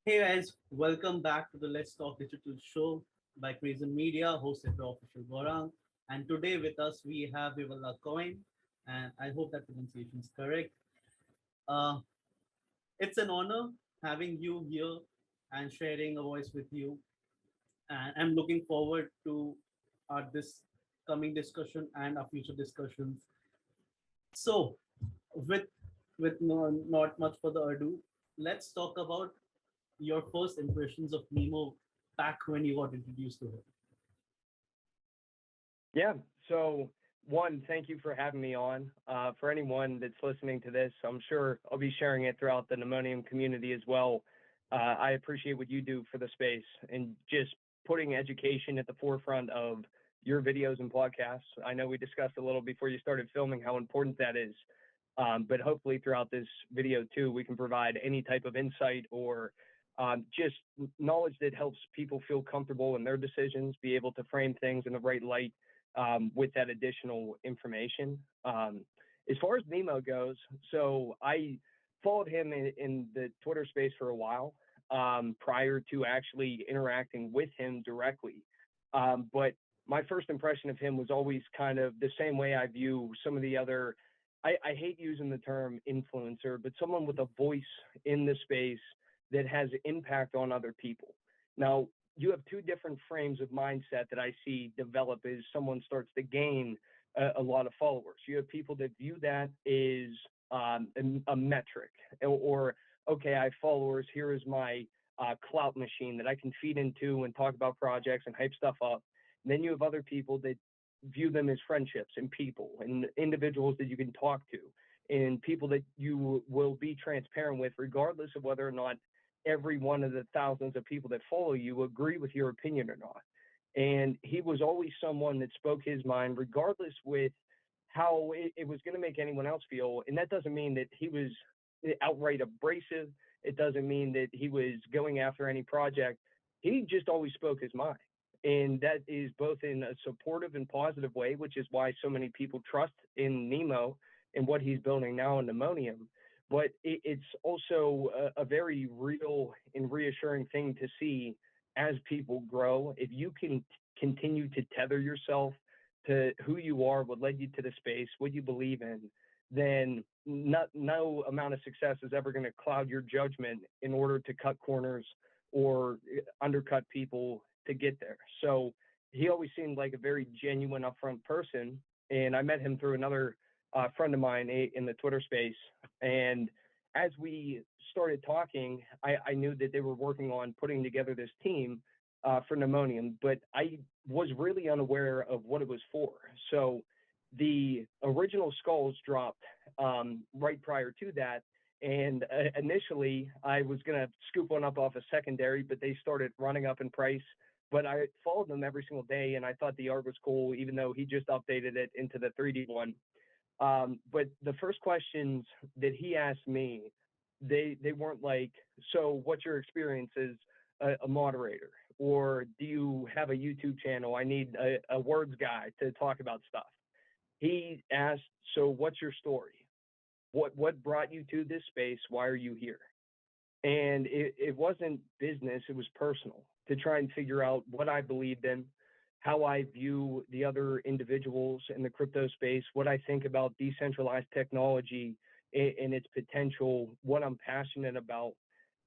Hey guys, welcome back to the Let's Talk Digital show by Crazen Media, hosted by official Gaurang. And today with us we have Vivala Coin, and I hope that pronunciation is correct. Uh, it's an honor having you here and sharing a voice with you. And I'm looking forward to our this coming discussion and our future discussions. So, with not much further ado, let's talk about your first impressions of Nemo back when you got introduced to him. Yeah. So, one, thank you for having me on. For anyone that's listening to this, I'm sure I'll be sharing it throughout the Nemonium community as well. I appreciate what you do for the space and just putting education at the forefront of your videos and podcasts. I know we discussed a little before you started filming how important that is. But hopefully throughout this video too, we can provide any type of insight or just knowledge that helps people feel comfortable in their decisions, be able to frame things in the right light with that additional information. As far as Nemo goes, so I followed him in the Twitter space for a while prior to actually interacting with him directly. But my first impression of him was always kind of the same way I view some of the other. I hate using the term influencer, but someone with a voice in the space that has impact on other people. Now, you have two different frames of mindset that I see develop as someone starts to gain a lot of followers. You have people that view that as a metric, or okay, I have followers. Here is my clout machine that I can feed into and talk about projects and hype stuff up. And then you have other people that view them as friendships and people and individuals that you can talk to and people that you will be transparent with, regardless of whether or not every one of the thousands of people that follow you agree with your opinion or not. And he was always someone that spoke his mind, regardless with how it was going to make anyone else feel. And that doesn't mean that he was outright abrasive. It doesn't mean that he was going after any project. He just always spoke his mind. And that is both in a supportive and positive way, which is why so many people trust in Nemo and what he's building now in Nemonium. But it's also a very real and reassuring thing to see as people grow. If you can continue to tether yourself to who you are, what led you to the space, what you believe in, then no amount of success is ever going to cloud your judgment in order to cut corners or undercut people to get there. So he always seemed like a very genuine, upfront person. And I met him through another friend of mine in the Twitter space. And as we started talking, I knew that they were working on putting together this team for Nemonium, but I was really unaware of what it was for. So the original skulls dropped right prior to that. And initially, I was going to scoop one up off a secondary, but they started running up in price. But I followed them every single day, and I thought the art was cool, even though he just updated it into the 3D one. But the first questions that he asked me, they weren't like, so what's your experience as a moderator? Or do you have a YouTube channel? I need a words guy to talk about stuff. He asked, so what's your story? What brought you to this space? Why are you here? And it wasn't business, it was personal, to try and figure out what I believed in, how I view the other individuals in the crypto space, what I think about decentralized technology and its potential, what I'm passionate about.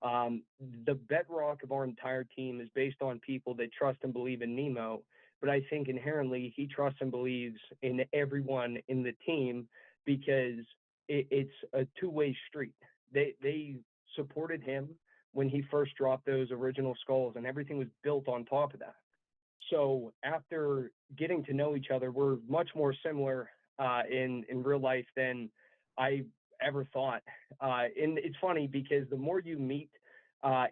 The bedrock of our entire team is based on people that trust and believe in Nemo, but I think inherently he trusts and believes in everyone in the team because it's a two-way street. They supported him when he first dropped those original skulls, and everything was built on top of that. So after getting to know each other, we're much more similar in real life than I ever thought. And it's funny because the more you meet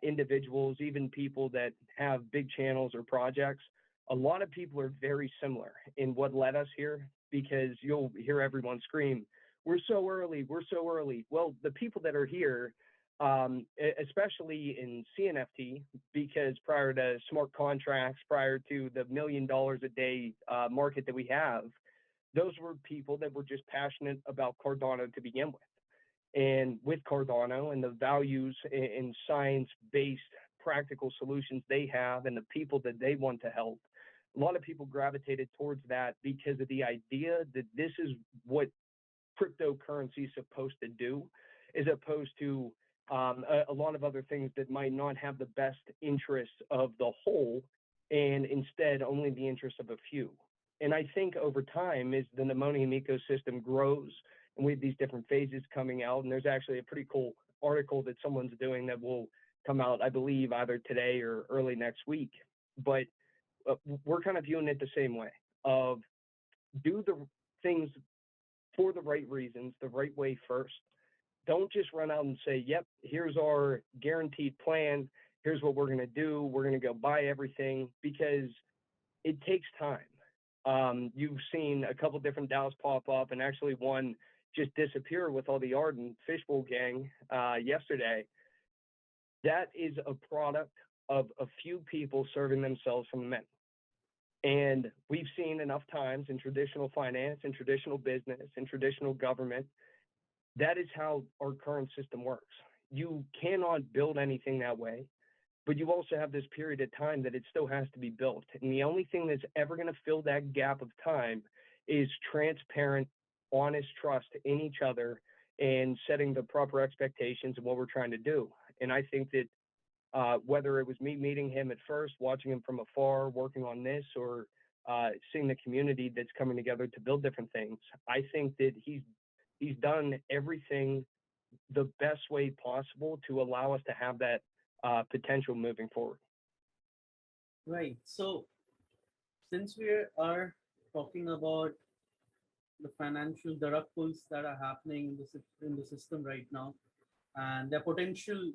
individuals, even people that have big channels or projects, a lot of people are very similar in what led us here, because you'll hear everyone scream, we're so early, we're so early. Well, the people that are here, especially in Cnft, because prior to smart contracts, prior to the $1 million a day market that we have, those were people that were just passionate about Cardano to begin with. And with Cardano and the values in science-based practical solutions they have and the people that they want to help, a lot of people gravitated towards that because of the idea that this is what cryptocurrency is supposed to do, as opposed to a lot of other things that might not have the best interests of the whole, and instead only the interests of a few. And I think over time, as the Nemonium ecosystem grows, and we have these different phases coming out, and there's actually a pretty cool article that someone's doing that will come out, I believe, either today or early next week. But we're kind of viewing it the same way of do the things for the right reasons, the right way first. Don't just run out and say, yep, here's our guaranteed plan. Here's what we're going to do. We're going to go buy everything, because it takes time. You've seen a couple different DAOs pop up, and actually one just disappear with all the ardent fishbowl gang yesterday. That is a product of a few people serving themselves from the many. And we've seen enough times in traditional finance, in traditional business, in traditional government, that is how our current system works. You cannot build anything that way, but you also have this period of time that it still has to be built. And the only thing that's ever going to fill that gap of time is transparent, honest trust in each other and setting the proper expectations of what we're trying to do. And I think that whether it was me meeting him at first, watching him from afar, working on this, or seeing the community that's coming together to build different things, I think that he's done everything the best way possible to allow us to have that potential moving forward. Right. So since we are talking about the financial, the rug pulls that are happening in the system right now, and their potential,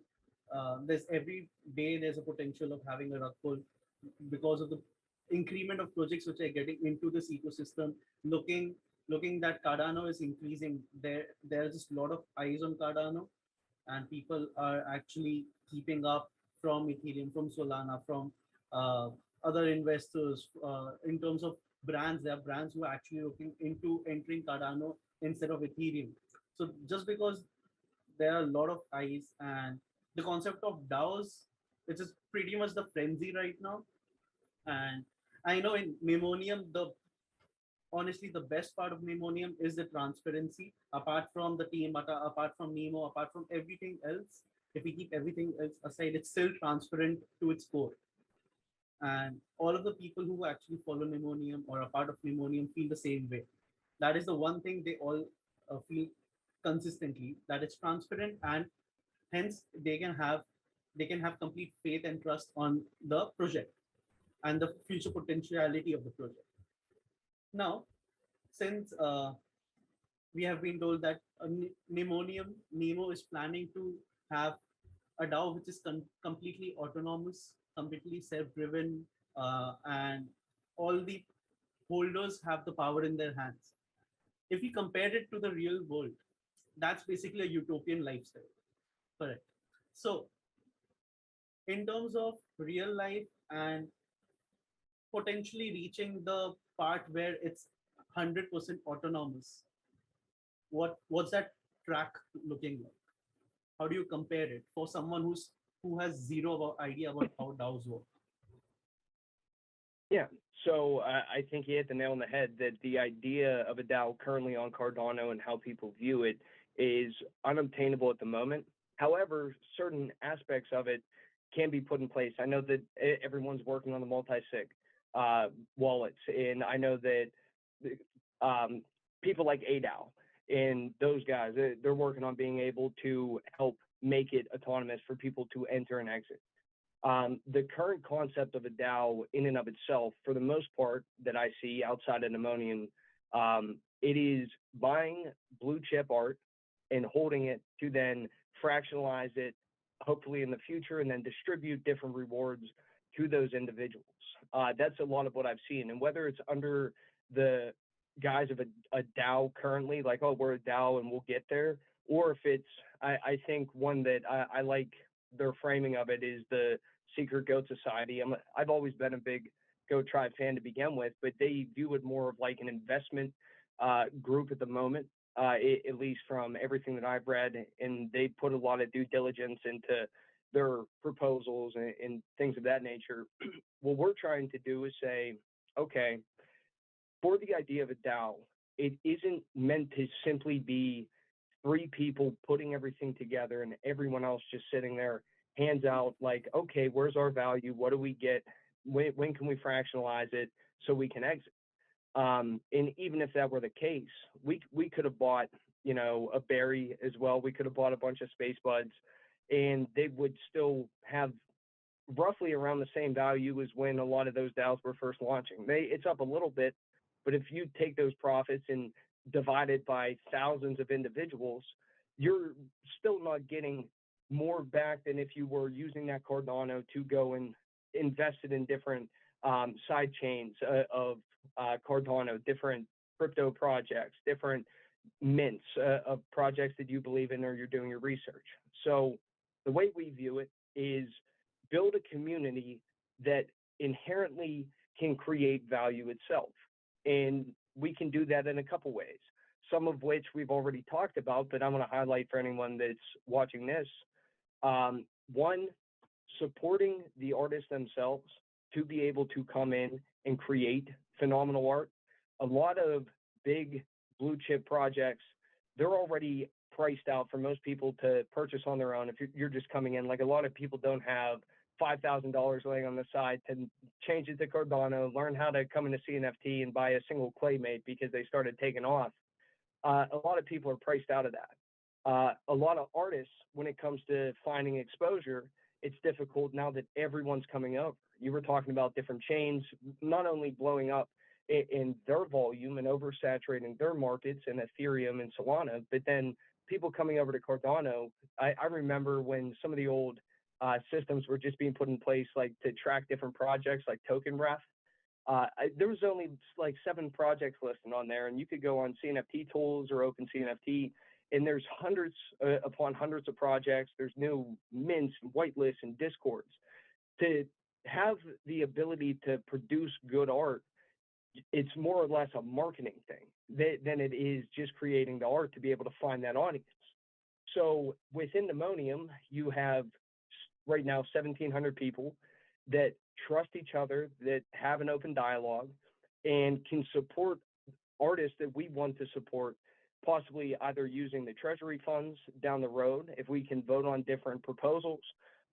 there's every day there's a potential of having a rug pull because of the increment of projects which are getting into this ecosystem. Looking that Cardano is increasing, there's just a lot of eyes on Cardano, and people are actually keeping up from Ethereum, from Solana, from uh, other investors. In terms of brands, there are brands who are actually looking into entering Cardano instead of Ethereum. So just because there are a lot of eyes, and the concept of DAOs, which is pretty much the frenzy right now. And I know in Memonium, honestly, the best part of Nemonium is the transparency. Apart from the team, apart from Nemo, apart from everything else, if we keep everything else aside, it's still transparent to its core. And all of the people who actually follow Nemonium or are part of Nemonium feel the same way. That is the one thing they all feel consistently, that it's transparent, and hence they can have complete faith and trust on the project and the future potentiality of the project. Now, since we have been told that Nemo is planning to have a DAO which is completely autonomous, completely self-driven, and all the holders have the power in their hands. If we compare it to the real world, that's basically a utopian lifestyle. Correct. So, in terms of real life and potentially reaching the part where it's 100% autonomous, what's that track looking like? How do you compare it for someone who has zero idea about how DAOs work? Yeah, so I think you hit the nail on the head that the idea of a DAO currently on Cardano and how people view it is unobtainable at the moment. However, certain aspects of it can be put in place. I know that everyone's working on the multi-sig wallets, and I know that people like ADAO and those guys, they're working on being able to help make it autonomous for people to enter and exit. The current concept of a DAO in and of itself, for the most part that I see outside of Nemonium, it is buying blue chip art and holding it to then fractionalize it, hopefully in the future, and then distribute different rewards to those individuals. That's a lot of what I've seen. And whether it's under the guise of a DAO currently, like, oh, we're a DAO and we'll get there, or if it's, I think one that I like their framing of it is the Secret Goat Society. I've always been a big Goat Tribe fan to begin with, but they view it more of like an investment group at the moment. at least from everything that I've read, and they put a lot of due diligence into their proposals and things of that nature. What we're trying to do is say, okay, for the idea of a DAO, it isn't meant to simply be three people putting everything together and everyone else just sitting there, hands out, like, okay, where's our value? What do we get? When can we fractionalize it so we can exit? And even if that were the case, we could have bought, a berry as well. We could have bought a bunch of space buds, and they would still have roughly around the same value as when a lot of those DAOs were first launching. It's up a little bit, but if you take those profits and divide it by thousands of individuals, you're still not getting more back than if you were using that Cardano to go and invest it in different side chains of Cardano, different crypto projects, different mints of projects that you believe in or you're doing your research. So the way we view it is build a community that inherently can create value itself. And we can do that in a couple ways, some of which we've already talked about, but I'm going to highlight for anyone that's watching this. One, supporting the artists themselves to be able to come in and create phenomenal art. A lot of big blue chip projects, they're already priced out for most people to purchase on their own. If you're just coming in, like a lot of people don't have $5,000 laying on the side to change it to Cardano, learn how to come into CNFT and buy a single Claymate because they started taking off. A lot of people are priced out of that. A lot of artists, when it comes to finding exposure, it's difficult now that everyone's coming over. You were talking about different chains, not only blowing up in their volume and oversaturating their markets in Ethereum and Solana, but then people coming over to Cardano. I remember when some of the old systems were just being put in place, like to track different projects, like Token Ref. There was only like 7 projects listed on there, and you could go on CNFT tools or Open CNFT, and there's hundreds upon hundreds of projects. There's new mints, whitelists, and discords. To have the ability to produce good art, it's more or less a marketing thing than it is just creating the art to be able to find that audience. So within Nemonium, you have right now 1,700 people that trust each other, that have an open dialogue, and can support artists that we want to support, possibly either using the treasury funds down the road if we can vote on different proposals.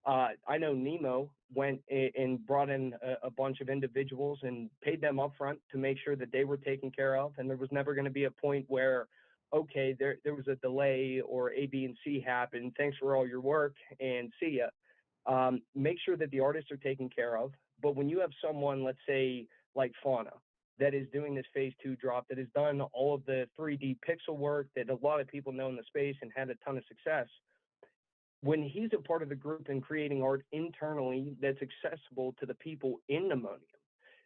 I know Nemo went and brought in a bunch of individuals and paid them upfront to make sure that they were taken care of, and there was never going to be a point where, okay, there was a delay or A, B, and C happened. Thanks for all your work and see ya. Make sure that the artists are taken care of. But when you have someone, let's say like Fauna, that is doing this phase 2 drop, that has done all of the 3D pixel work that a lot of people know in the space and had a ton of success, when he's a part of the group and creating art internally that's accessible to the people in Nemonium,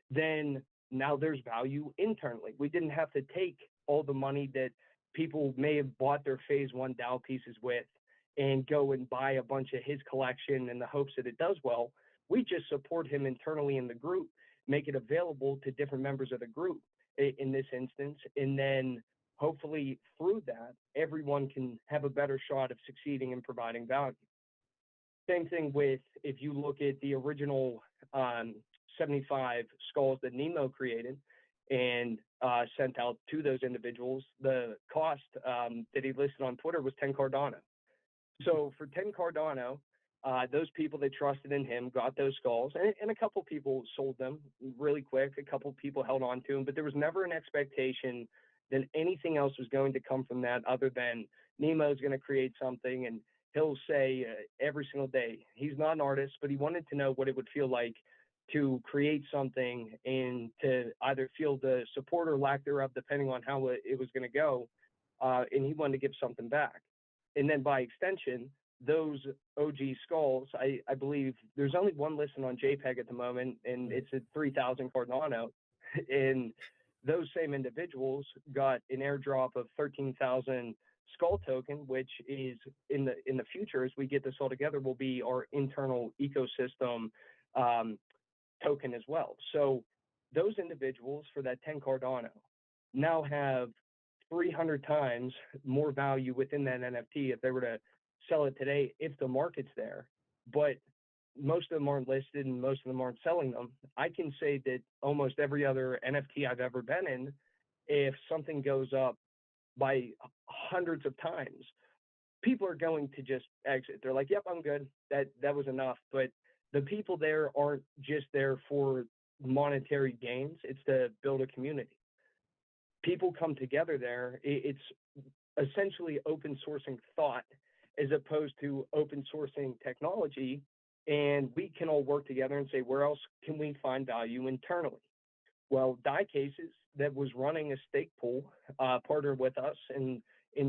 then now there's value internally. We didn't have to take all the money that people may have bought their phase 1 DAO pieces with and go and buy a bunch of his collection in the hopes that it does well. We just support him internally in the group, make it available to different members of the group in this instance, and then hopefully through that, everyone can have a better shot of succeeding in providing value. Same thing with, if you look at the original 75 skulls that Nemo created and sent out to those individuals, the cost that he listed on Twitter was 10 Cardano. So for 10 Cardano, those people that trusted in him got those skulls, and a couple people sold them really quick. A couple people held on to them, but there was never an expectation that anything else was going to come from that other than Nemo's going to create something, and he'll say every single day, he's not an artist, but he wanted to know what it would feel like to create something and to either feel the support or lack thereof, depending on how it was going to go, and he wanted to give something back. And then by extension, those OG skulls, I believe there's only one listed on JPEG at the moment, and it's at 3,000 Cardano. And those same individuals got an airdrop of 13,000 skull token, which is in the future, as we get this all together, will be our internal ecosystem token as well. So those individuals for that 10 Cardano now have 300 times more value within that NFT if they were to sell it today if the market's there. But most of them aren't listed and most of them aren't selling them. I can say that almost every other NFT I've ever been in, if something goes up by hundreds of times, people are going to just exit. They're like, "Yep, I'm good. That was enough." But the people there aren't just there for monetary gains. It's to build a community. People come together there. It's essentially open sourcing thought as opposed to open sourcing technology. And we can all work together and say, where else can we find value internally? Well, Diecases that was running a stake pool partnered with us in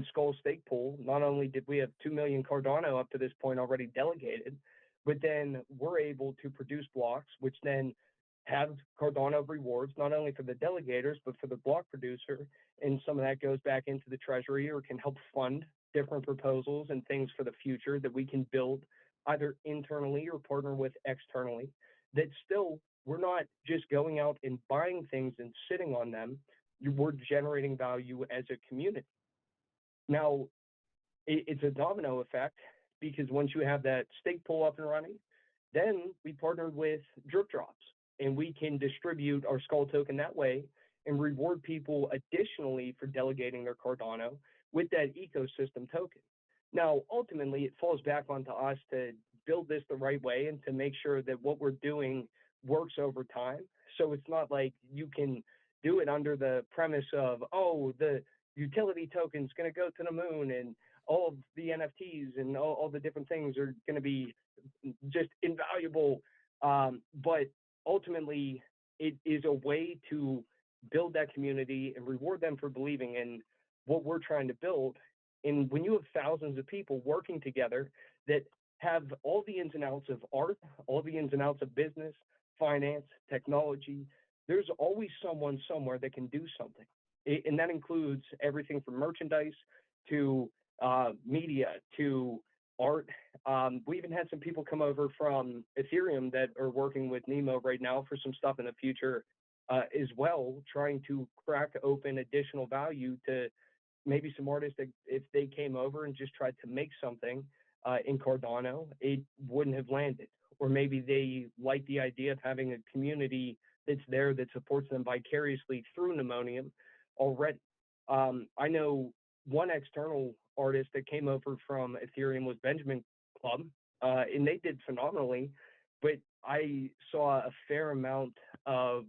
Skull Stake Pool. Not only did we have 2 million Cardano up to this point already delegated, but then we're able to produce blocks, which then have Cardano rewards, not only for the delegators, but for the block producer. And some of that goes back into the treasury or can help fund different proposals and things for the future that we can build either internally or partner with externally. That still, we're not just going out and buying things and sitting on them. We're generating value as a community. Now, it's a domino effect because once you have that stake pool up and running, then we partnered with drip drops and we can distribute our Skull token that way and reward people additionally for delegating their Cardano with that ecosystem token. Now, ultimately, it falls back onto us to build this the right way and to make sure that what we're doing works over time. So it's not like you can do it under the premise of, oh, the utility token's going to go to the moon and all of the NFTs and all the different things are going to be just invaluable. But ultimately, it is a way to build that community and reward them for believing in what we're trying to build. And when you have thousands of people working together that have all the ins and outs of art, all the ins and outs of business, finance, technology, there's always someone somewhere that can do something. And that includes everything from merchandise to media to art. We even had some people come over from Ethereum that are working with Nemo right now for some stuff in the future as well, trying to crack open additional value to maybe some artists that if they came over and just tried to make something in Cardano, it wouldn't have landed. Or maybe they like the idea of having a community that's there that supports them vicariously through Nemonium already. I know one external artist that came over from Ethereum was Benjamin Club, and they did phenomenally, but I saw a fair amount of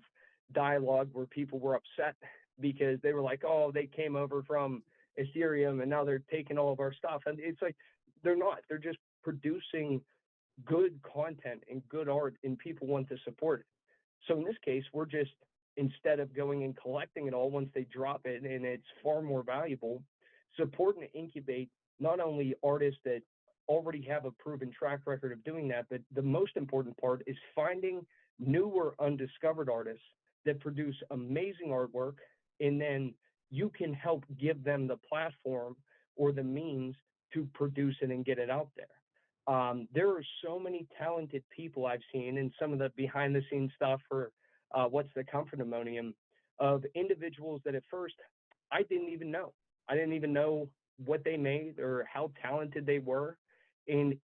dialogue where people were upset because they were like, oh, they came over from Ethereum and now they're taking all of our stuff. And it's like, they're not, they're just producing good content and good art and people want to support it. So in this case, we're just, instead of going and collecting it all once they drop it and it's far more valuable, support and incubate not only artists that already have a proven track record of doing that, but the most important part is finding new or undiscovered artists that produce amazing artwork, and then you can help give them the platform or the means to produce it and get it out there. There are so many talented people I've seen in some of the behind the scenes stuff for What's the Comfort Nemonium of individuals that at first I didn't even know. I didn't even know what they made or how talented they were. And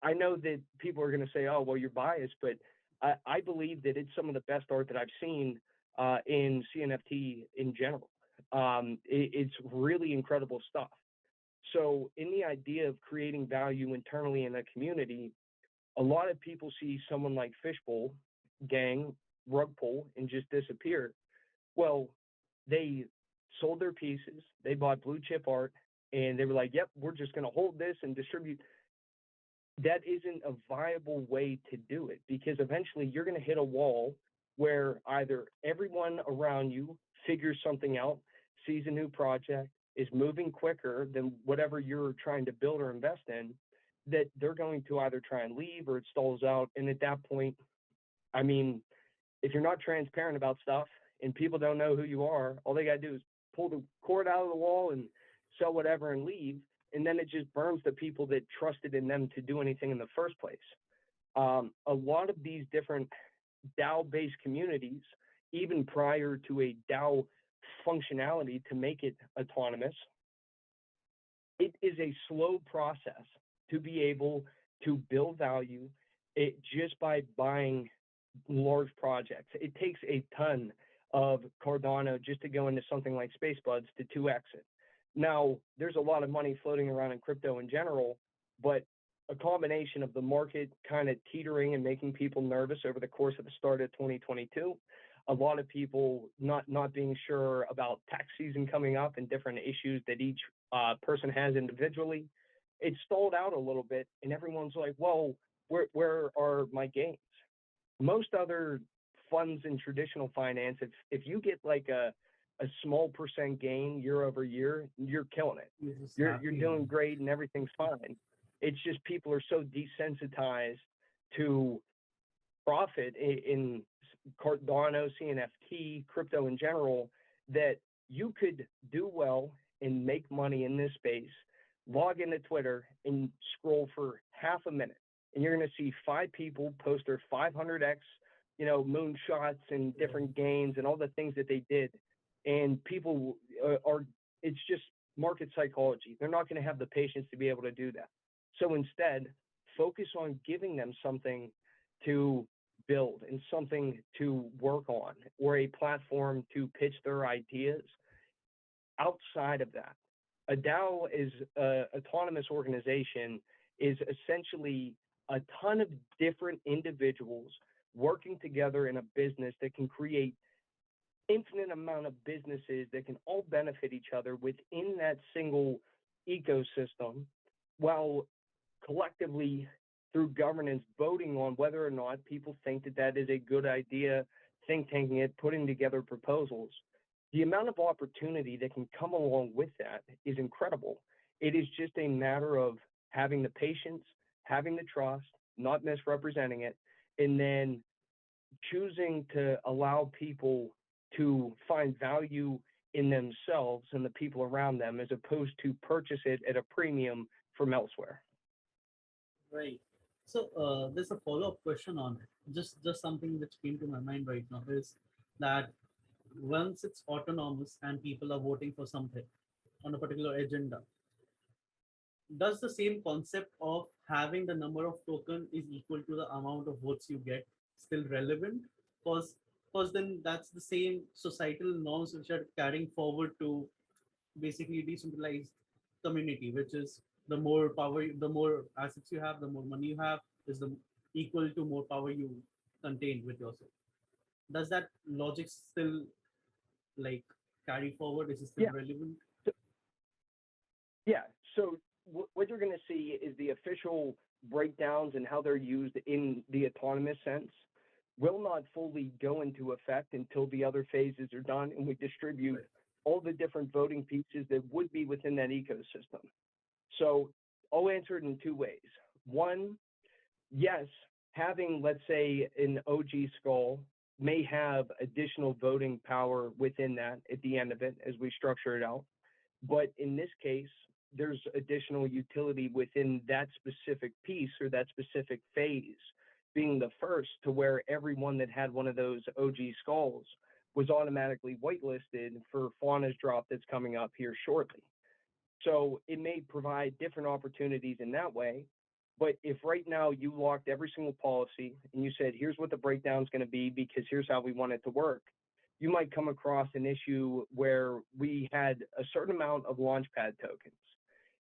I know that people are going to say, oh, well, you're biased, but I believe that it's some of the best art that I've seen in CNFT in general. It's really incredible stuff. So in the idea of creating value internally in a community, a lot of people see someone like Fishbowl, Gang, Rug Pull, and just disappear. Well, they sold their pieces, they bought blue chip art, and they were like, yep, we're just going to hold this and distribute. That isn't a viable way to do it because eventually you're going to hit a wall where either everyone around you figures something out, sees a new project, is moving quicker than whatever you're trying to build or invest in, that they're going to either try and leave or it stalls out. And at that point, I mean, if you're not transparent about stuff and people don't know who you are, all they got to do is pull the cord out of the wall and sell whatever and leave. And then it just burns the people that trusted in them to do anything in the first place. A lot of these different DAO-based communities, even prior to a DAO functionality to make it autonomous, it is a slow process to be able to build value just by buying large projects. It takes a ton of Cardano just to go into something like SpaceBuds to 2x it. Now, there's a lot of money floating around in crypto in general, but a combination of the market kind of teetering and making people nervous over the course of the start of 2022, a lot of people not being sure about tax season coming up and different issues that each person has individually, it stalled out a little bit, and everyone's like, well, where are my gains? Most other funds in traditional finance, if you get like a small percent gain year over year, you're killing it. You're doing great and everything's fine. It's just people are so desensitized to profit in Cardano, CNFT, crypto in general, that you could do well and make money in this space, log into Twitter and scroll for half a minute, and you're going to see 5 people post their 500x, moonshots and different gains and all the things that they did. And people it's just market psychology. They're not going to have the patience to be able to do that. So instead, focus on giving them something to build and something to work on, or a platform to pitch their ideas. Outside of that, a DAO is an autonomous organization, is essentially a ton of different individuals working together in a business that can create infinite amount of businesses that can all benefit each other within that single ecosystem, while collectively through governance voting on whether or not people think that that is a good idea, think tanking it, putting together proposals. The amount of opportunity that can come along with that is incredible. It is just a matter of having the patience, having the trust, not misrepresenting it, and then choosing to allow people to find value in themselves and the people around them, as opposed to purchase it at a premium from elsewhere. Right. So there's a follow-up question on it. Just something that came to my mind right now is that once it's autonomous and people are voting for something on a particular agenda, does the same concept of having the number of token is equal to the amount of votes you get still relevant? Because then that's the same societal norms which are carrying forward to basically decentralized community, which is the more power, the more assets you have, the more money you have, is the equal to more power you contain with yourself. Does that logic still like carry forward? Is it still relevant? Yeah. So what you're going to see is the official breakdowns and how they're used in the autonomous sense will not fully go into effect until the other phases are done and we distribute all the different voting pieces that would be within that ecosystem. So I'll answer it in 2 ways. One, yes, having, let's say, an OG skull may have additional voting power within that at the end of it as we structure it out. But in this case, there's additional utility within that specific piece or that specific phase, being the first to where everyone that had one of those OG skulls was automatically whitelisted for Fauna's drop that's coming up here shortly. So it may provide different opportunities in that way. But if right now you locked every single policy and you said, here's what the breakdown is going to be because here's how we want it to work, you might come across an issue where we had a certain amount of Launchpad tokens.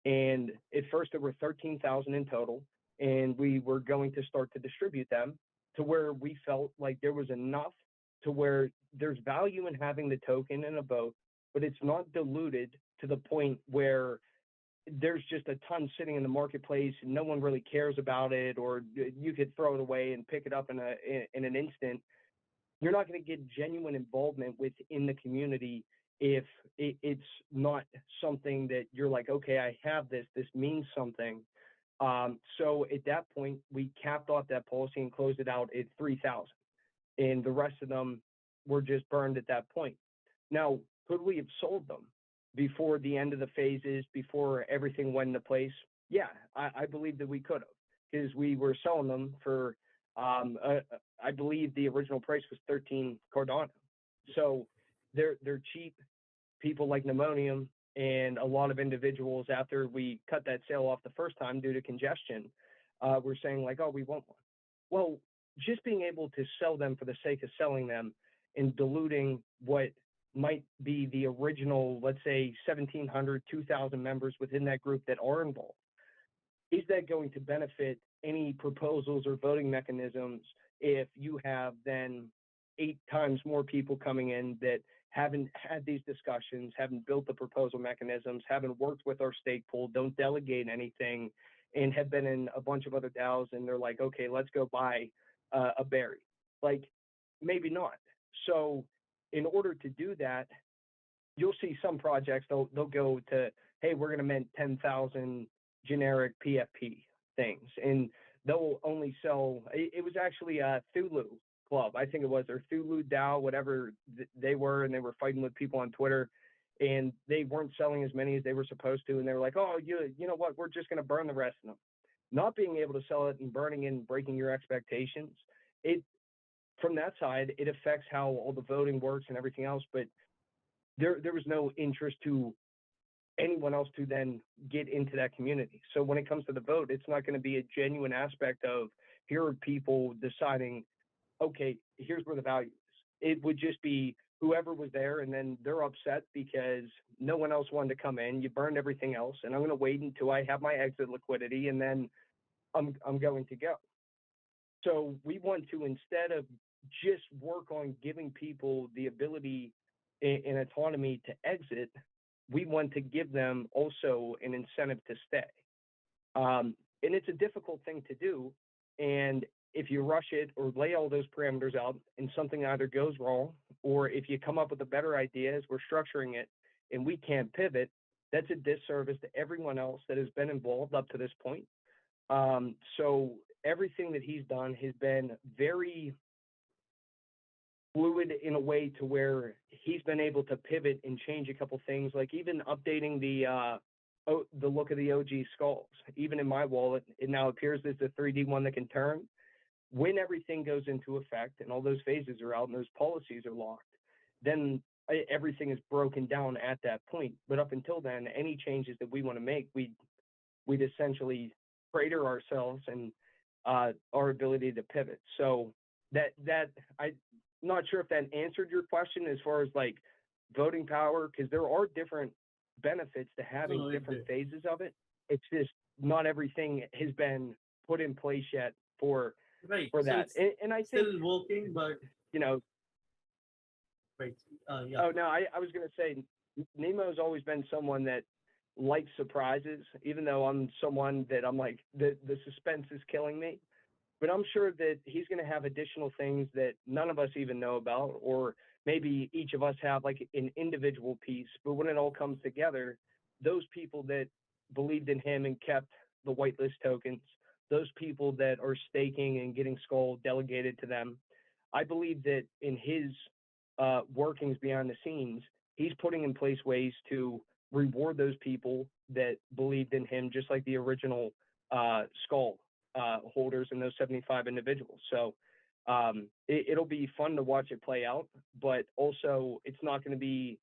And at first there were 13,000 in total, and we were going to start to distribute them to where we felt like there was enough to where there's value in having the token and a vote, but it's not diluted to the point where there's just a ton sitting in the marketplace and no one really cares about it, or you could throw it away and pick it up in an instant. You're not going to get genuine involvement within the community if it's not something that you're like, okay, I have this means something. So at that point, we capped off that policy and closed it out at 3,000. And the rest of them were just burned at that point. Now, could we have sold them before the end of the phases, before everything went into place? Yeah, I believe that we could have, because we were selling them for, I believe the original price was 13 Cardano. So they're cheap. People like Nemonium and a lot of individuals, after we cut that sale off the first time due to congestion, were saying like, oh, we want one. Well, just being able to sell them for the sake of selling them and diluting what might be the original, let's say 1,700, 2,000 members within that group that are involved, is that going to benefit any proposals or voting mechanisms if you have then 8 times more people coming in that haven't had these discussions, haven't built the proposal mechanisms, haven't worked with our stake pool, don't delegate anything, and have been in a bunch of other DAOs, and they're like, okay, let's go buy a berry. Like, maybe not. So in order to do that, you'll see some projects, they'll go to, hey, we're going to mint 10,000 generic PFP things, and they'll only sell, it was actually a Thulu club, I think it was, or Thulu DAO, whatever they were, and they were fighting with people on Twitter, and they weren't selling as many as they were supposed to, and they were like, oh, you know what, we're just going to burn the rest of them. Not being able to sell it and burning and breaking your expectations, it, from that side, it affects how all the voting works and everything else, but there was no interest to anyone else to then get into that community. So when it comes to the vote, it's not going to be a genuine aspect of, here are people deciding, okay, here's where the value is. It would just be whoever was there, and then they're upset because no one else wanted to come in. You burned everything else, and I'm going to wait until I have my exit liquidity, and then I'm going to go. So we want to, instead of just work on giving people the ability and autonomy to exit, we want to give them also an incentive to stay. And it's a difficult thing to do. And if you rush it or lay all those parameters out and something either goes wrong, or if you come up with a better idea as we're structuring it and we can't pivot, that's a disservice to everyone else that has been involved up to this point. So everything that he's done has been very fluid in a way to where he's been able to pivot and change a couple things, like even updating the look of the OG skulls. Even in my wallet, it now appears as a 3D one that can turn. When everything goes into effect and all those phases are out and those policies are locked, then everything is broken down at that point. But up until then, any changes that we want to make, we'd essentially crater ourselves and our ability to pivot. So that I'm not sure if that answered your question as far as like voting power, because there are different benefits to having different phases of it. It's just not everything has been put in place yet for that. So and I still think working, but you know. right. Yeah. Oh no, I was going to say Nemo's always been someone that likes surprises, even though I'm someone that I'm like the suspense is killing me. But I'm sure that he's going to have additional things that none of us even know about, or maybe each of us have like an individual piece. But when it all comes together, those people that believed in him and kept the whitelist tokens, those people that are staking and getting Skull delegated to them, I believe that in his workings behind the scenes, he's putting in place ways to reward those people that believed in him, just like the original Skull holders and those 75 individuals. So it'll be fun to watch it play out, but also it's not going to be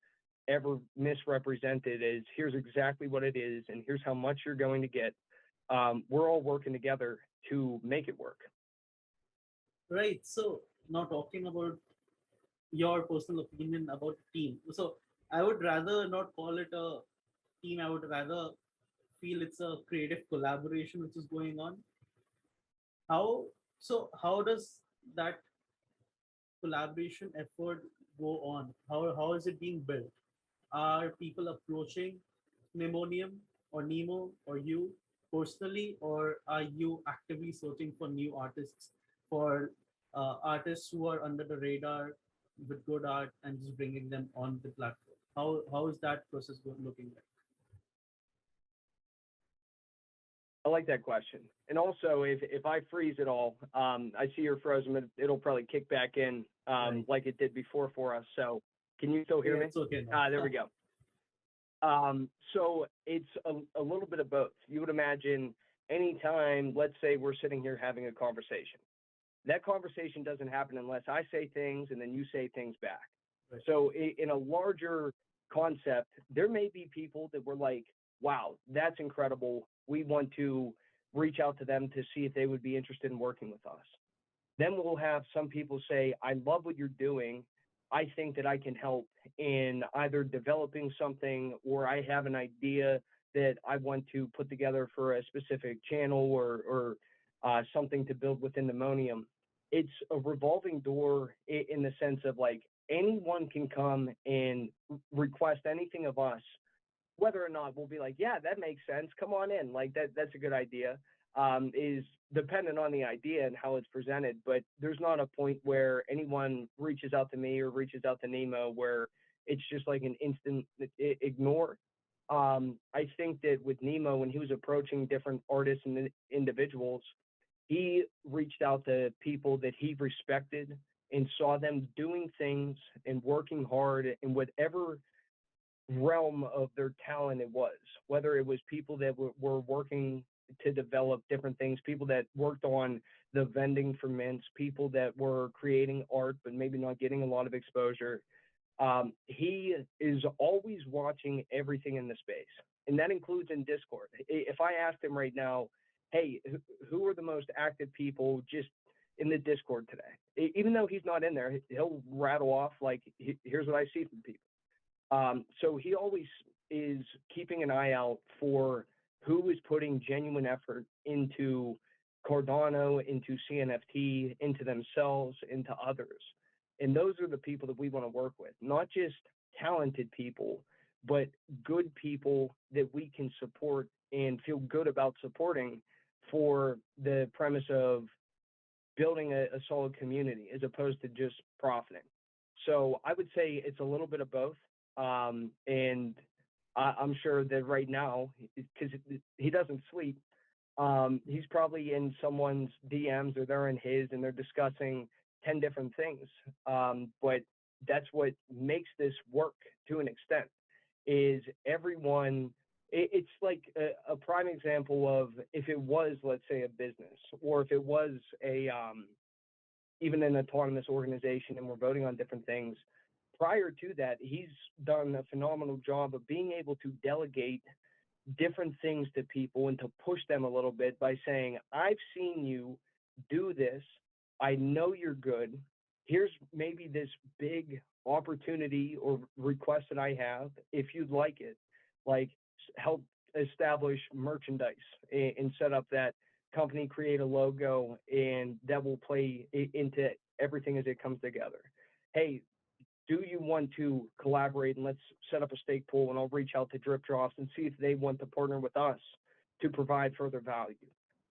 ever misrepresented as here's exactly what it is and here's how much you're going to get. We're all working together to make it work. Right. So now talking about your personal opinion about the team. So I would rather not call it a team. I would rather feel it's a creative collaboration which is going on. How does that collaboration effort go on? How is it being built? Are people approaching Nemonium or Nemo or you personally, or are you actively searching for new artists, for artists who are under the radar with good art and just bringing them on the platform? How is that process looking like? I like that question. And also, if I freeze it all, I see you're frozen, but it'll probably kick back in Right. like it did before for us. So can you still hear me? It's okay now. There we go. So it's a little bit of both. You would imagine anytime, let's say we're sitting here having a conversation. That conversation doesn't happen unless I say things and then you say things back. Right. So in a larger concept, there may be people that were like, wow, that's incredible. We want to reach out to them to see if they would be interested in working with us. Then we'll have some people say, I love what you're doing. I think that I can help in either developing something, or I have an idea that I want to put together for a specific channel or something to build within Nemonium. It's a revolving door in the sense of like anyone can come and request anything of us, whether or not we'll be like, yeah, that makes sense. Come on in. Like that's a good idea. Is dependent on the idea and how it's presented. But there's not a point where anyone reaches out to me or reaches out to Nemo where it's just like an instant ignore. I think that with Nemo, when he was approaching different artists and individuals, he reached out to people that he respected and saw them doing things and working hard in whatever realm of their talent it was, whether it was people that were working to develop different things, people that worked on the vending for mints, people that were creating art but maybe not getting a lot of exposure. He is always watching everything in the space, and that includes in Discord. If I asked him right now, hey, who are the most active people just in the Discord today? Even though he's not in there, he'll rattle off like, here's what I see from people. So he always is keeping an eye out for who is putting genuine effort into Cardano, into Cnft, into themselves, into others. And those are the people that we want to work with, not just talented people, but good people that we can support and feel good about supporting for the premise of building a solid community as opposed to just profiting. So I would say it's a little bit of both. And I'm sure that right now, because he doesn't sleep, he's probably in someone's DMs or they're in his and they're discussing 10 different things. But that's what makes this work to an extent is everyone, it's like a prime example of if it was, let's say, a business or if it was even an autonomous organization and we're voting on different things. Prior to that, he's done a phenomenal job of being able to delegate different things to people and to push them a little bit by saying, I've seen you do this. I know you're good. Here's maybe this big opportunity or request that I have. If you'd like it, like help establish merchandise and set up that company, create a logo, and that will play into everything as it comes together. Hey, do you want to collaborate and let's set up a stake pool and I'll reach out to Drip Drops and see if they want to partner with us to provide further value.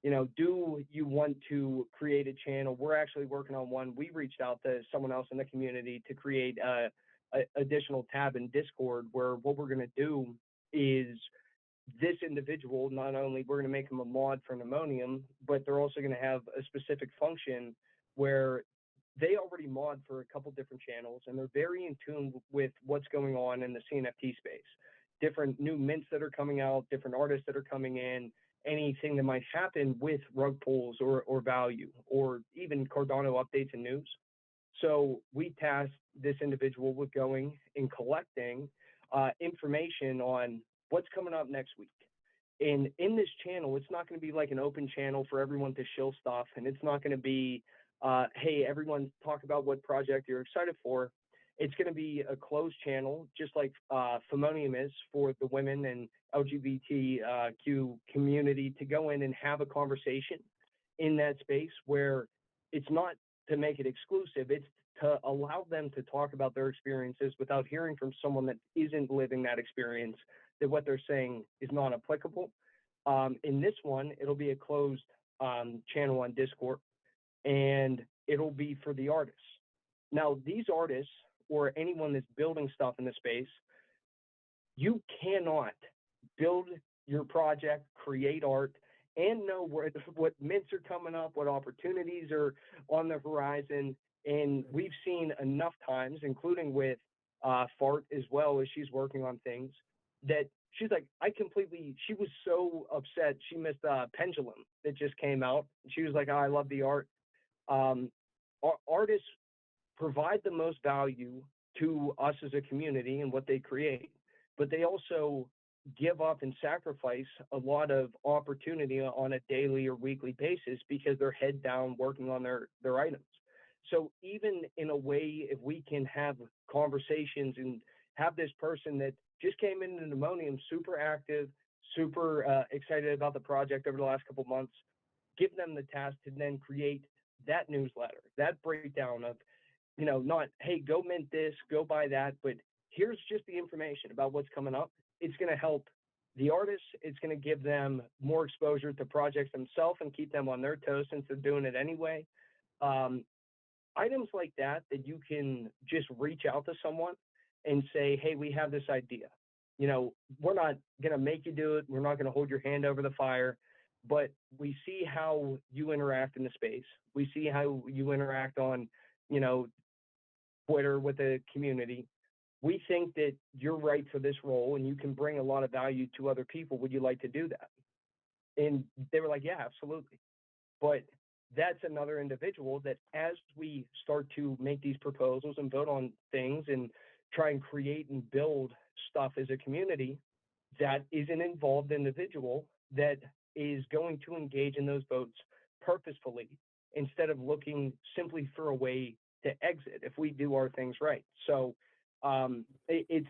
You know, do you want to create a channel? We're actually working on one. We reached out to someone else in the community to create a additional tab in Discord where what we're going to do is this individual, not only we're going to make them a mod for Nemonium, but they're also going to have a specific function where they already mod for a couple different channels and they're very in tune with what's going on in the CNFT space. Different new mints that are coming out, different artists that are coming in, anything that might happen with rug pulls or value, or even Cardano updates and news. So we tasked this individual with going and collecting information on what's coming up next week. And in this channel, it's not going to be like an open channel for everyone to shill stuff. And it's not going to be, hey, everyone talk about what project you're excited for. It's going to be a closed channel, just like Femonium is for the women and LGBTQ community to go in and have a conversation in that space where it's not to make it exclusive. It's to allow them to talk about their experiences without hearing from someone that isn't living that experience, that what they're saying is not applicable. In this one, it'll be a closed channel on Discord, and it'll be for the artists. Now, these artists or anyone that's building stuff in the space, you cannot build your project, create art, and know what mints are coming up, what opportunities are on the horizon. And we've seen enough times, including with Fart as well, as she's working on things, that she's like, she was so upset she missed Pendulum that just came out. She was like, oh, I love the art. Artists provide the most value to us as a community and what they create, but they also give up and sacrifice a lot of opportunity on a daily or weekly basis because they're head down working on their items. So even in a way, if we can have conversations and have this person that just came into Nemonium, super active, super excited about the project over the last couple of months, give them the task to then create that newsletter, that breakdown of, not, hey, go mint this, go buy that, but here's just the information about what's coming up. It's going to help the artists. It's going to give them more exposure to projects themselves and keep them on their toes since they're doing it anyway. Items like that you can just reach out to someone and say, hey, we have this idea. We're not going to make you do it. We're not going to hold your hand over the fire, but we see how you interact in the space. We see how you interact on, Twitter with the community. We think that you're right for this role and you can bring a lot of value to other people. Would you like to do that? And they were like, yeah, absolutely. But that's another individual that as we start to make these proposals and vote on things and try and create and build stuff as a community, that is an involved individual that is going to engage in those votes purposefully instead of looking simply for a way to exit if we do our things right. So it's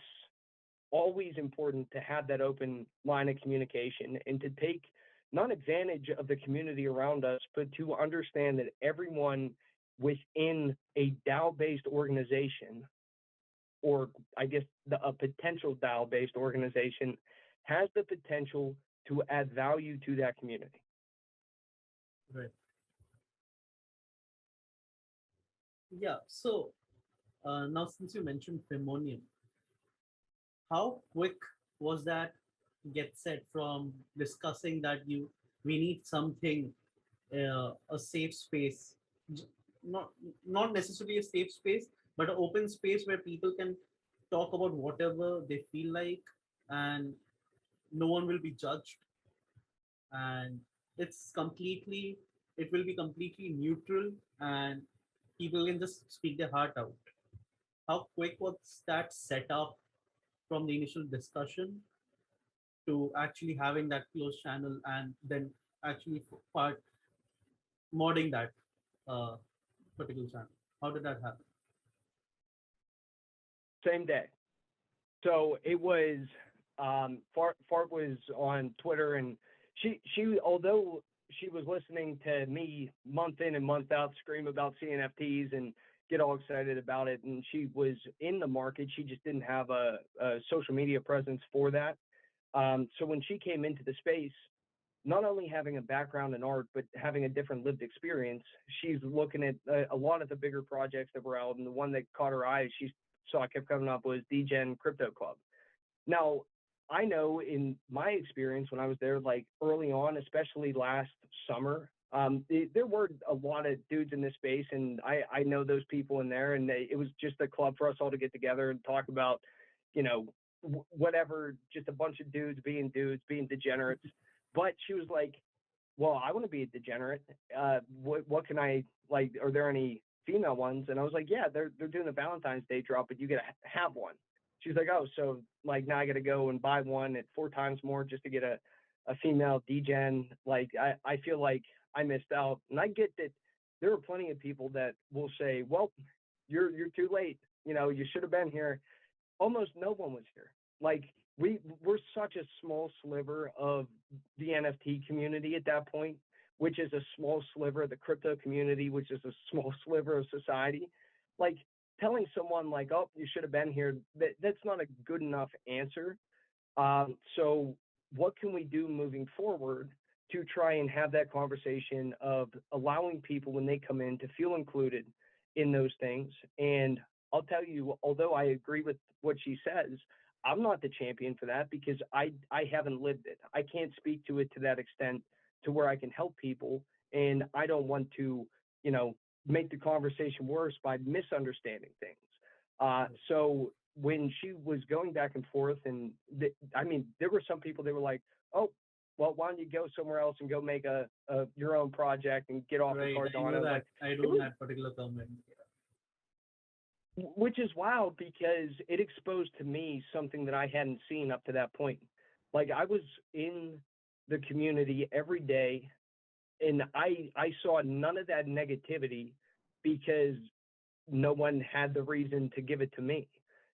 always important to have that open line of communication and to take not advantage of the community around us, but to understand that everyone within a DAO-based organization, or I guess a potential DAO-based organization, has the potential to add value to that community. Right. Yeah. So now, since you mentioned Femonium, how quick was that get set from discussing that we need something, a safe space, not necessarily a safe space, but an open space where people can talk about whatever they feel like, and no one will be judged, and it will be completely neutral, and people can just speak their heart out. How quick was that set up from the initial discussion to actually having that closed channel and then actually part modding that uh, particular channel? How did that happen? Same day. So it was Fart was on Twitter, and she although she was listening to me month in and month out scream about CNFTs and get all excited about it, and she was in the market, she just didn't have a social media presence for that. So when she came into the space, not only having a background in art, but having a different lived experience, she's looking at a lot of the bigger projects that were out, and the one that caught her eye, she saw kept coming up, was DGen Crypto Club. Now, I know in my experience when I was there, like early on, especially last summer, there were a lot of dudes in this space, and I know those people in there, and it was just a club for us all to get together and talk about, whatever, just a bunch of dudes, being degenerates. But she was like, well, I want to be a degenerate. What can I, like, are there any female ones? And I was like, yeah, they're doing a Valentine's Day drop, but you get to have one. She's like, oh, so like now I got to go and buy one at 4 times more just to get a female degen. Like, I feel like I missed out. And I get that there are plenty of people that will say, well, you're too late. You should have been here. Almost no one was here. Like, we're such a small sliver of the NFT community at that point, which is a small sliver of the crypto community, which is a small sliver of society. Like, telling someone like, oh, you should have been here, that's not a good enough answer. So what can we do moving forward to try and have that conversation of allowing people when they come in to feel included in those things? And I'll tell you, although I agree with what she says, I'm not the champion for that because I haven't lived it. I can't speak to it to that extent to where I can help people. And I don't want to, make the conversation worse by misunderstanding things. So when she was going back and forth, and there were some people that were like, oh, well, why don't you go somewhere else and go make your own project and get off Right, of Cardano? I know that particular comment. which is wild because it exposed to me something that I hadn't seen up to that point. Like I was in the community every day, and I saw none of that negativity because no one had the reason to give it to me,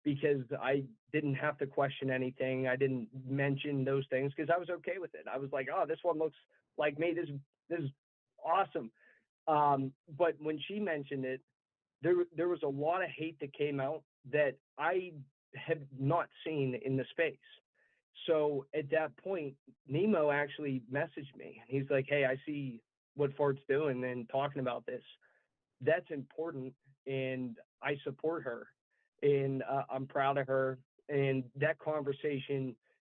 because I didn't have to question anything. I didn't mention those things because I was okay with it. I was like, oh, this one looks like me. This is awesome. But when she mentioned it, there was a lot of hate that came out that I had not seen in the space. So at that point, Nemo actually messaged me. He's like, hey, I see what Fart's doing and talking about this. That's important, and I support her, and I'm proud of her. And that conversation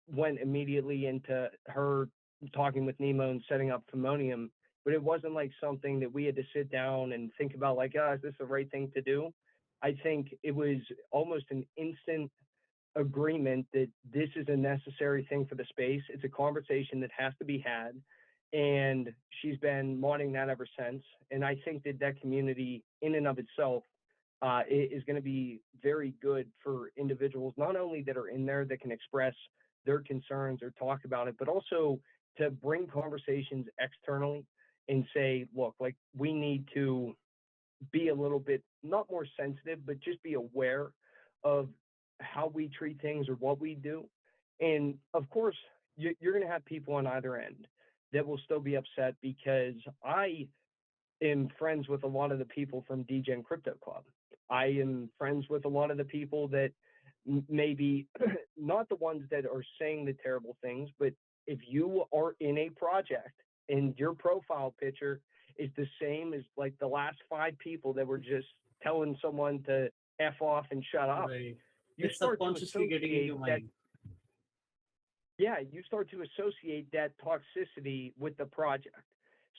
went immediately into her talking with Nemo and setting up Femonium, but it wasn't like something that we had to sit down and think about like, oh, is this the right thing to do? I think it was almost an instant agreement that this is a necessary thing for the space. It's a conversation that has to be had. And she's been wanting that ever since. And I think that that community in and of itself is going to be very good for individuals, not only that are in there that can express their concerns or talk about it, but also to bring conversations externally and say, look, like we need to be a little bit, not more sensitive, but just be aware of how we treat things or what we do. And of course, you're going to have people on either end that will still be upset, because I am friends with a lot of the people from DGen Crypto Club. I am friends with a lot of the people that maybe not the ones that are saying the terrible things, but if you are in a project and your profile picture is the same as like the last 5 people that were just telling someone to F off and shut up, Right. you It's start to subconsciously getting in associate your that, mind. yeah, you start to associate that toxicity with the project.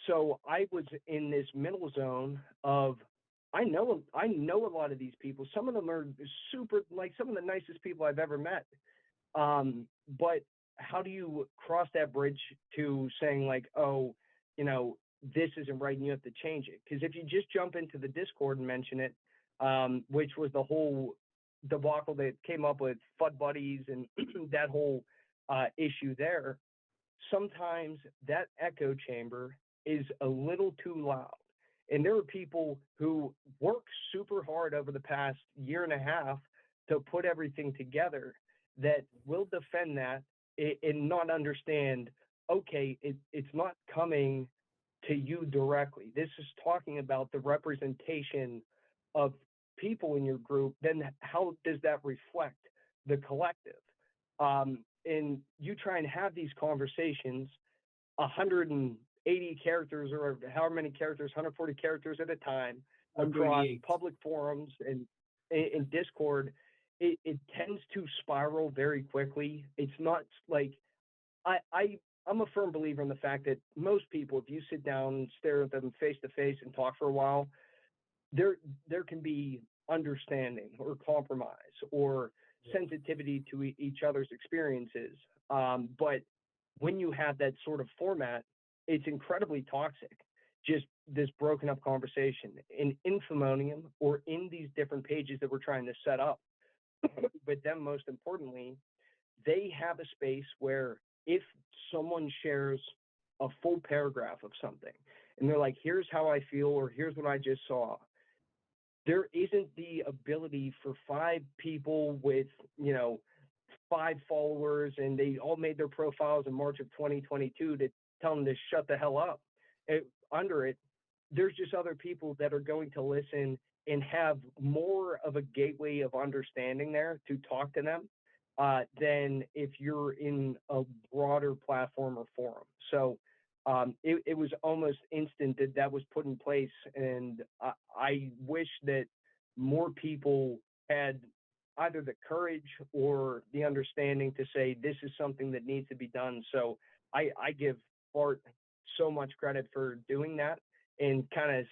So I was in this middle zone of I know a lot of these people. Some of them are super, like some of the nicest people I've ever met. But how do you cross that bridge to saying like, oh, you know, this isn't right and you have to change it? Because if you just jump into the Discord and mention it, which was the whole debacle that came up with FUD buddies and that whole issue there, sometimes that echo chamber is a little too loud. And there are people who work super hard over the past year and a half to put everything together that will defend that and not understand, okay, it's not coming to you directly. This is talking about the representation of people in your group. Then how does that reflect the collective? And you try and have these conversations 180 characters or however many characters, 140 characters at a time across 128. public forums and in Discord. It tends to spiral very quickly. It's not like I'm a firm believer in the fact that most people, if you sit down and stare at them face to face and talk for a while, there can be understanding or compromise or sensitivity to each other's experiences. But when you have that sort of format, it's incredibly toxic. Just this broken up conversation in Infomonium or in these different pages that we're trying to set up. But then most importantly, they have a space where if someone shares a full paragraph of something and they're like, here's how I feel, or here's what I just saw, there isn't the ability for 5 people with, 5 followers and they all made their profiles in March of 2022 to tell them to shut the hell up. Under it, there's just other people that are going to listen and have more of a gateway of understanding there to talk to them than if you're in a broader platform or forum. So it was almost instant that was put in place. And I wish that more people had either the courage or the understanding to say this is something that needs to be done. So I give Bart so much credit for doing that and kind of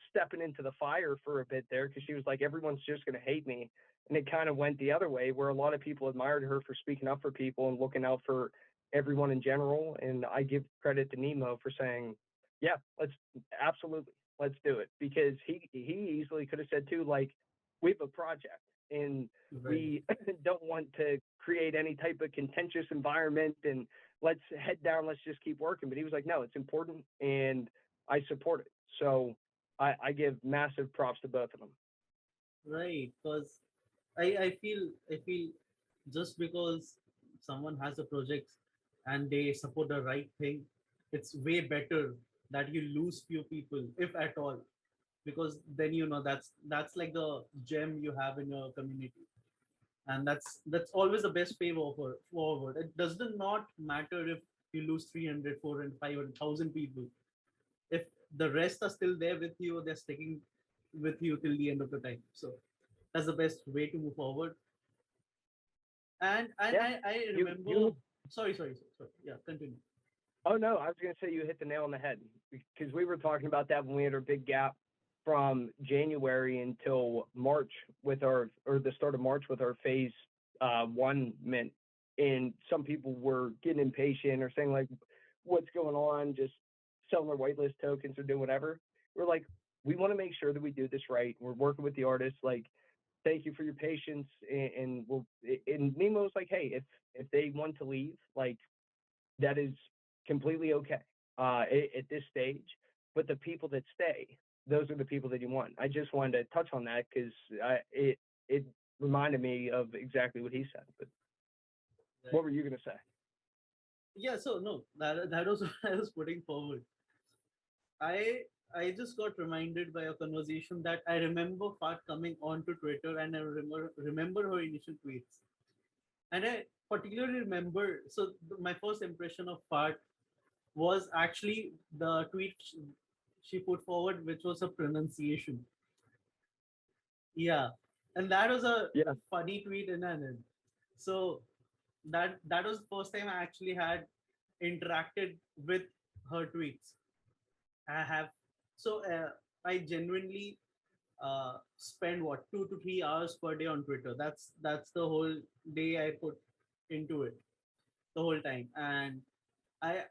stepping into the fire for a bit there, because she was like, everyone's just going to hate me. And it kind of went the other way, where a lot of people admired her for speaking up for people and looking out for everyone in general. And I give credit to Nemo for saying, yeah, let's do it. Because he easily could have said too, like, we have a project and Right. we don't want to create any type of contentious environment and let's head down, let's just keep working. But he was like, no, it's important and I support it. So I give massive props to both of them. Right. Because I feel just because someone has a project and they support the right thing, it's way better that you lose few people, if at all, because then that's like the gem you have in your community, and that's always the best way forward. It does not matter if you lose 300, 400, 500,000 people. If the rest are still there with you, they're sticking with you till the end of the time. So that's the best way to move forward. And Yeah, I you remember. Sorry. Yeah, continue. oh no, I was going to say you hit the nail on the head because we were talking about that when we had our big gap from January until March with our, or the start of March with our phase one mint. And some people were getting impatient or saying like, what's going on? Just selling their whitelist tokens or doing whatever. We're like, we want to make sure that we do this right. We're working with the artists. Like, thank you for your patience. And we'll, and Nemo's like, hey, if they want to leave, like that is completely okay at this stage. But the people that stay, those are the people that you want. I just wanted to touch on that because it reminded me of exactly what he said. But Right. what were you going to say? Yeah. So no, that was what I was putting forward. I I just got reminded by a conversation that I remember Fat coming onto Twitter, and I remember her initial tweets, and I particularly remember. So my first impression of Fat was actually the tweet she put forward, which was a pronunciation. Yeah, and that was a Yeah, funny tweet in and in. So that was the first time I actually had interacted with her tweets. I have so I genuinely spend what 2 to 3 hours per day on Twitter. That's the whole day I put into it the whole time, and I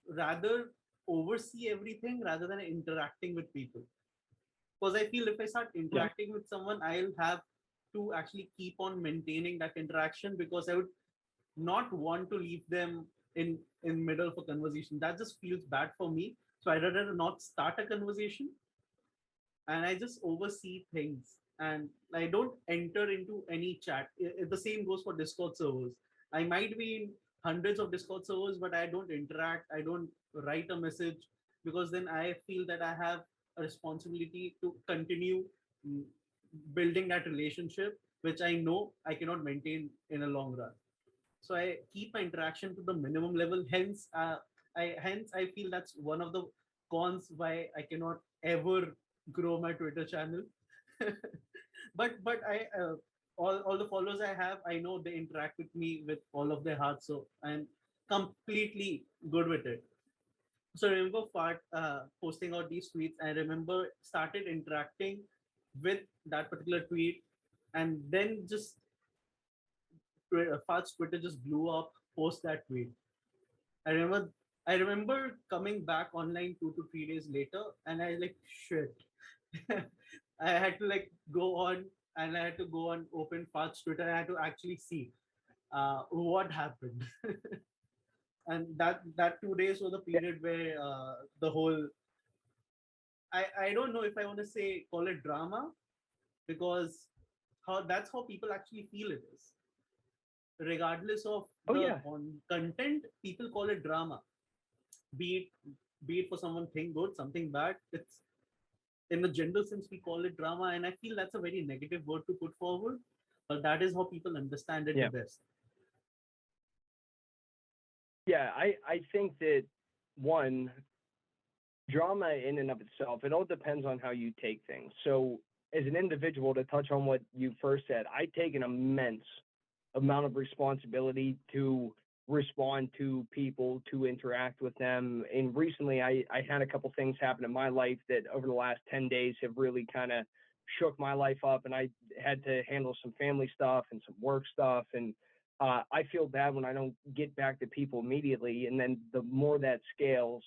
rather oversee everything rather than interacting with people. Because I feel if I start yeah, interacting with someone, I'll have to actually keep on maintaining that interaction because I would not want to leave them in middle of a conversation. That just feels bad for me. So I'd rather not start a conversation, and I just oversee things, and I don't enter into any chat. The same goes for Discord servers. I might be in hundreds of Discord servers, but I don't interact. I don't write a message because then I feel that I have a responsibility to continue mm, building that relationship, which I know I cannot maintain in a long run. So I keep my interaction to the minimum level. Hence I feel that's one of the cons why I cannot ever grow my Twitter channel. but I all the followers I have, I know they interact with me with all of their heart, so I'm completely good with it. So I remember Fart posting out these tweets. I remember started interacting with that particular tweet, and then just Fart's Twitter just blew up post that tweet. I remember I remember coming back online 2 to 3 days later, and I like shit. I had to like go on, and I had to go on open Fart's Twitter. And I had to actually see what happened. And that 2 days was the period where the whole I don't know if I want to say call it drama, because how that's how people actually feel it is, regardless of oh the yeah, content. People call it drama, be it for someone thing good, something bad. It's in the gender sense we call it drama, and I feel that's a very negative word to put forward, but that is how people understand it the yeah, best. yeah. I think that one drama in and of itself, it all depends on how you take things. So as an individual, to touch on what you first said, I take an immense amount of responsibility to respond to people, to interact with them. And recently I had a couple things happen in my life that over the last 10 days have really kind of shook my life up, and I had to handle some family stuff and some work stuff. And I feel bad when I don't get back to people immediately. And then the more that scales,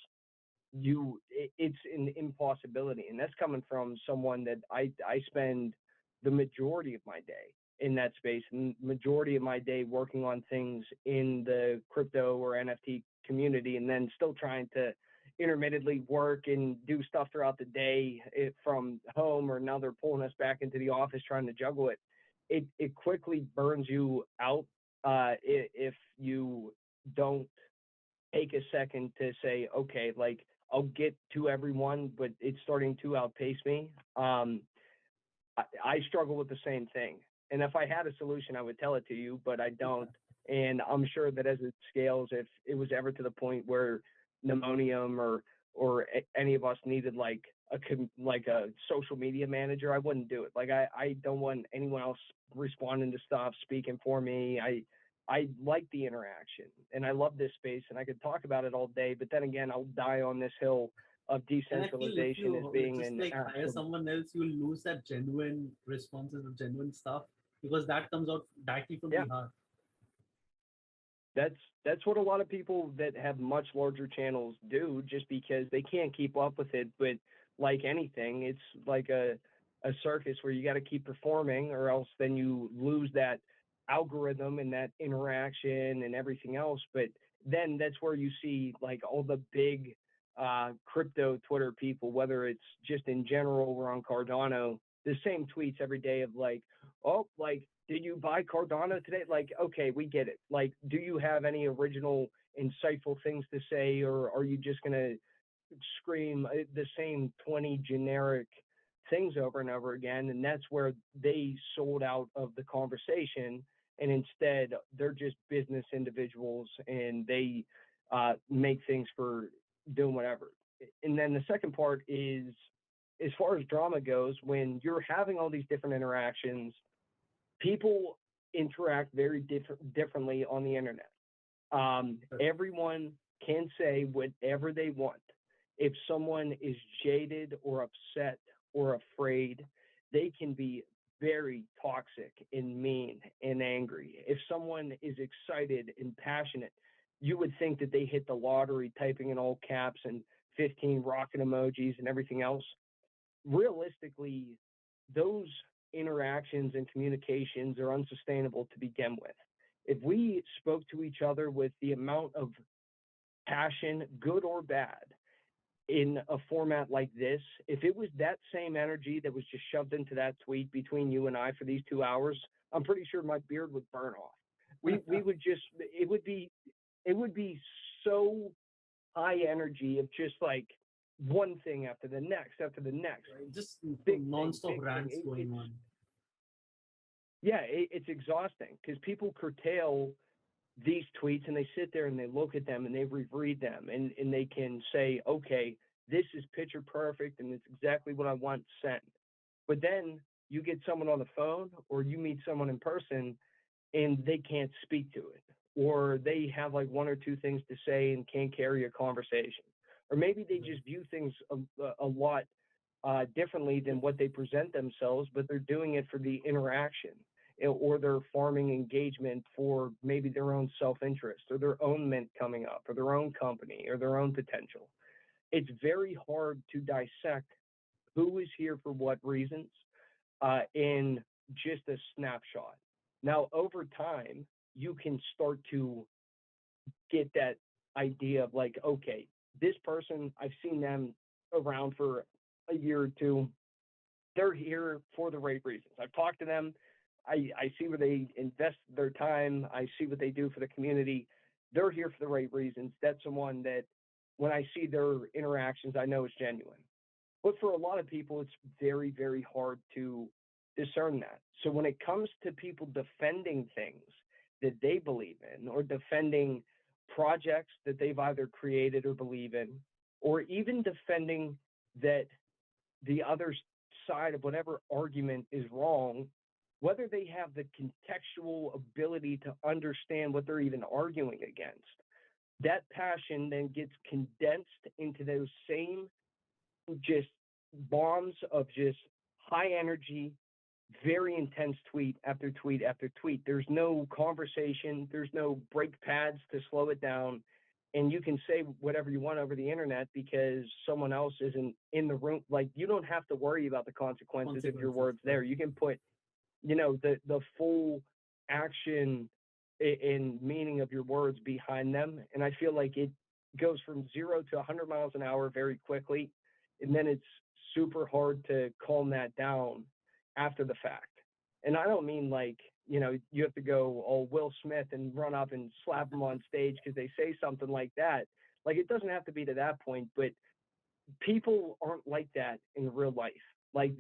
it's an impossibility. And that's coming from someone that I spend the majority of my day in that space, and majority of my day working on things in the crypto or NFT community, and then still trying to intermittently work and do stuff throughout the day from home, or now they're pulling us back into the office trying to juggle it. It quickly burns you out if you don't take a second to say, okay, like I'll get to everyone, but it's starting to outpace me. I struggle with the same thing. And if I had a solution, I would tell it to you, but I don't. And I'm sure that as it scales, if it was ever to the point where Nemonium or any of us needed like a social media manager, I wouldn't do it. Like I don't want anyone else responding to stuff, speaking for me. I like the interaction, and I love this space, and I could talk about it all day. But then again, I'll die on this hill of And I feel if decentralization as you being just an like hire absolute. someone else, you will lose that genuine responses or genuine stuff because that comes out directly from Yeah, the heart. that's what a lot of people that have much larger channels do, just because they can't keep up with it. But like anything, it's like a circus where you got to keep performing, or else then you lose that algorithm and that interaction and everything else. But then that's where you see like all the big crypto Twitter people, whether it's just in general or on Cardano, the same tweets every day of like, oh, like, did you buy Cardano today? Like, okay, we get it. Like, do you have any original, insightful things to say, or are you just going to scream the same 20 generic things over and over again? And that's where they sold out of the conversation. And instead, they're just business individuals, and they make things for doing whatever. And then the second part is, as far as drama goes, when you're having all these different interactions, people interact very differently on the internet. Everyone can say whatever they want. If someone is jaded or upset or afraid, they can be very toxic and mean and angry. If someone is excited and passionate, you would think that they hit the lottery typing in all caps and 15 rocket emojis and everything else. Realistically, those interactions and communications are unsustainable to begin with. If we spoke to each other with the amount of passion, good or bad, in a format like this, if it was that same energy that was just shoved into that tweet between you and I for these 2 hours, I'm pretty sure my beard would burn off. We would just, it would be so high energy of just like one thing after the next after the next. Right? Just Big non-stop big rants thing. going on. Yeah, it's exhausting because people curtail these tweets and they sit there and they look at them and they reread them, and they can say, okay, this is picture perfect and it's exactly what I want sent. But then you get someone on the phone or you meet someone in person and they can't speak to it, or they have like one or two things to say and can't carry a conversation, or maybe they just view things a lot differently than what they present themselves, but they're doing it for the interaction, or they're farming engagement for maybe their own self-interest or their own mint coming up or their own company or their own potential. It's very hard to dissect who is here for what reasons in just a snapshot. Now, over time, you can start to get that idea of like, okay, this person, I've seen them around for a year or two. They're here for the right reasons. I've talked to them. I see where they invest their time. I see what they do for the community. They're here for the right reasons. That's someone that when I see their interactions, I know is genuine. But for a lot of people, it's very, very hard to discern that. So when it comes to people defending things that they believe in, or defending projects that they've either created or believe in, or even defending that the other side of whatever argument is wrong, whether they have the contextual ability to understand what they're even arguing against, that passion then gets condensed into those same just bombs of just high energy, very intense tweet after tweet after tweet. There's no conversation. There's no brake pads to slow it down. And you can say whatever you want over the internet because someone else isn't in the room. Like, you don't have to worry about the consequences of your words there. You can put the full action and meaning of your words behind them. And I feel like it goes from 0 to 100 miles an hour very quickly, and then it's super hard to calm that down after the fact. And I don't mean like, you have to go all Will Smith and run up and slap them on stage because they say something like that. Like, it doesn't have to be to that point, but people aren't like that in real life. Like,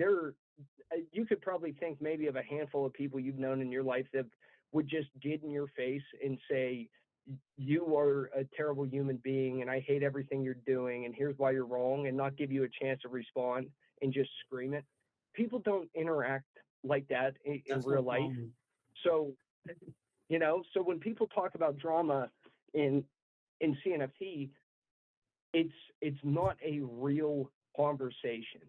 you could probably think maybe of a handful of people you've known in your life that would just get in your face and say, you are a terrible human being and I hate everything you're doing and here's why you're wrong, and not give you a chance to respond and just scream it. People don't interact like that in That's real not life. common. So, so when people talk about drama in CNFT, it's not a real conversation.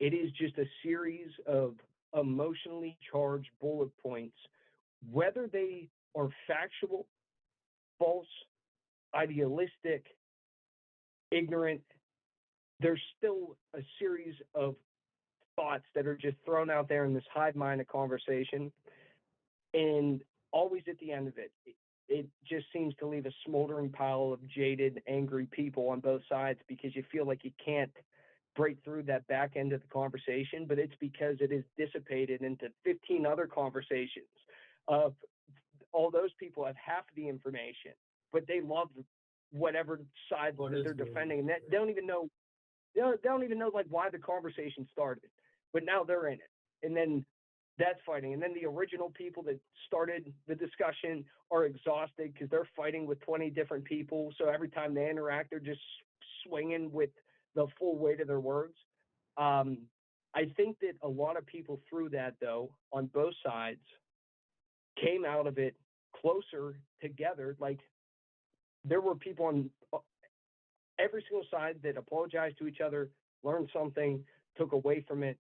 It is just a series of emotionally charged bullet points, whether they are factual, false, idealistic, ignorant. There's still a series of thoughts that are just thrown out there in this hive mind of conversation. And always at the end of it, it just seems to leave a smoldering pile of jaded, angry people on both sides, because you feel like you can't break through that back end of the conversation, but it's because it is dissipated into 15 other conversations of all those people have half the information, but they love whatever side that they're defending, and they don't even know like why the conversation started, but now they're in it, and then that's fighting. And then the original people that started the discussion are exhausted because they're fighting with 20 different people. So every time they interact, they're just swinging with the full weight of their words. I think that a lot of people through that, though, on both sides, came out of it closer together. Like, there were people on every single side that apologized to each other, learned something, took away from it,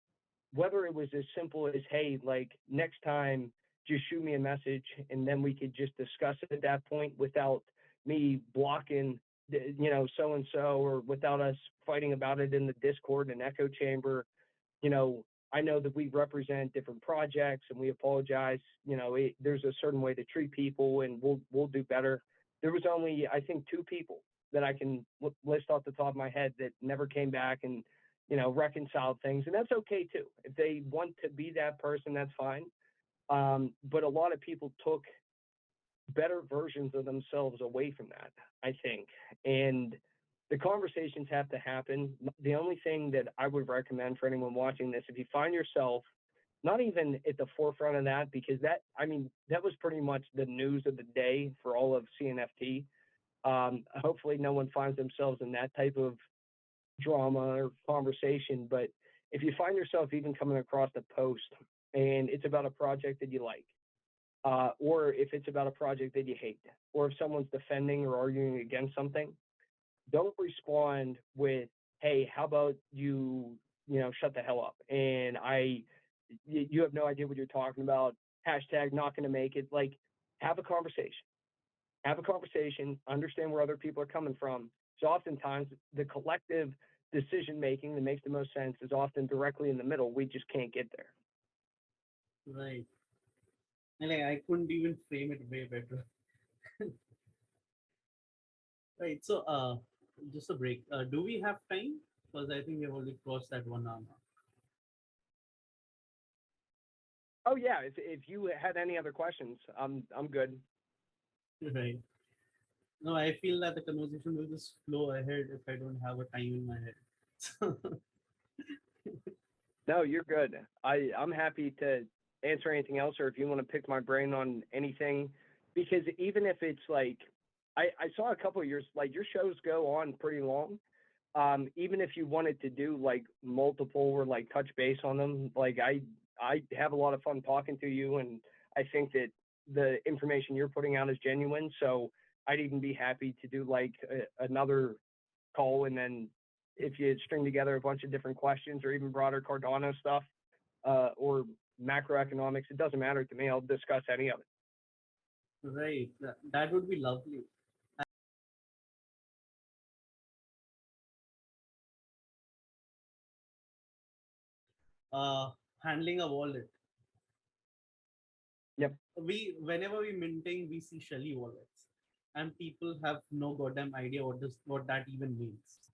whether it was as simple as, hey, like, next time just shoot me a message and then we could just discuss it at that point without me blocking so and so, or without us fighting about it in the Discord and echo chamber. I know that we represent different projects and we apologize. There's a certain way to treat people, and we'll do better. There was only, I think, 2 people that I can list off the top of my head that never came back and reconciled things, and that's okay too. If they want to be that person, that's fine. But a lot of people took better versions of themselves away from that, I think. And the conversations have to happen. The only thing that I would recommend for anyone watching this, if you find yourself not even at the forefront of that, because that was pretty much the news of the day for all of CNFT. Hopefully no one finds themselves in that type of drama or conversation. But if you find yourself even coming across a post and it's about a project that you like, or if it's about a project that you hate, or if someone's defending or arguing against something, don't respond with, hey, how about you shut the hell up, and you have no idea what you're talking about, hashtag not going to make it. Like, have a conversation, understand where other people are coming from. So oftentimes the collective decision making that makes the most sense is often directly in the middle. We just can't get there. Right. And I couldn't even frame it way better. Right. So, just a break. Do we have time? Because I think we have already crossed that 1 hour. Oh yeah, if you had any other questions, I'm good. Right. No, I feel that the conversation will just flow ahead if I don't have a time in my head. No, you're good. I'm happy to answer anything else, or if you want to pick my brain on anything, because even if it's like, I saw a couple of yours, like, your shows go on pretty long. Even if you wanted to do like multiple or like touch base on them, like I have a lot of fun talking to you, and I think that the information you're putting out is genuine. So I'd even be happy to do like another call, and then if you string together a bunch of different questions or even broader Cardano stuff, or macroeconomics, it doesn't matter to me. I'll discuss any of it. Right. That would be lovely. Handling a wallet. Yep. Whenever we minting, we see Shelly wallets, and people have no goddamn idea what that even means.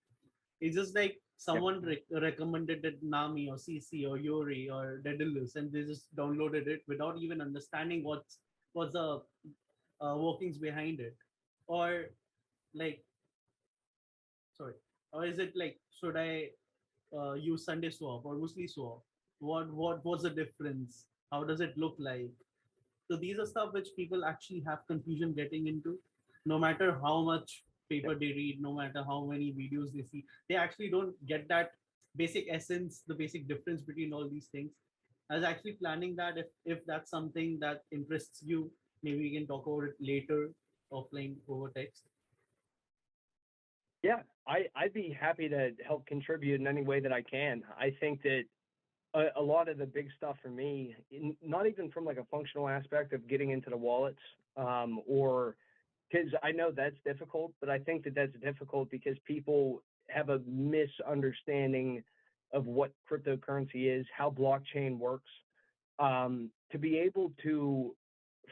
It's just like Yep. someone recommended it Nami or CC or Yuri or Daedalus, and they just downloaded it without even understanding what's the workings behind it, or like, sorry, or is it like, should I use Sunday swap or Musli swap? What's the difference? How does it look like? So these are stuff which people actually have confusion getting into. No matter how much Yep. paper they read, no matter how many videos they see, they actually don't get that basic essence, the basic difference between all these things. I was actually planning that if that's something that interests you, maybe we can talk about it later offline over text. Yeah, I'd be happy to help contribute in any way that I can. I think that a lot of the big stuff for me, not even from like a functional aspect of getting into the wallets, or because I know that's difficult, but I think that that's difficult because people have a misunderstanding of what cryptocurrency is, how blockchain works. To be able to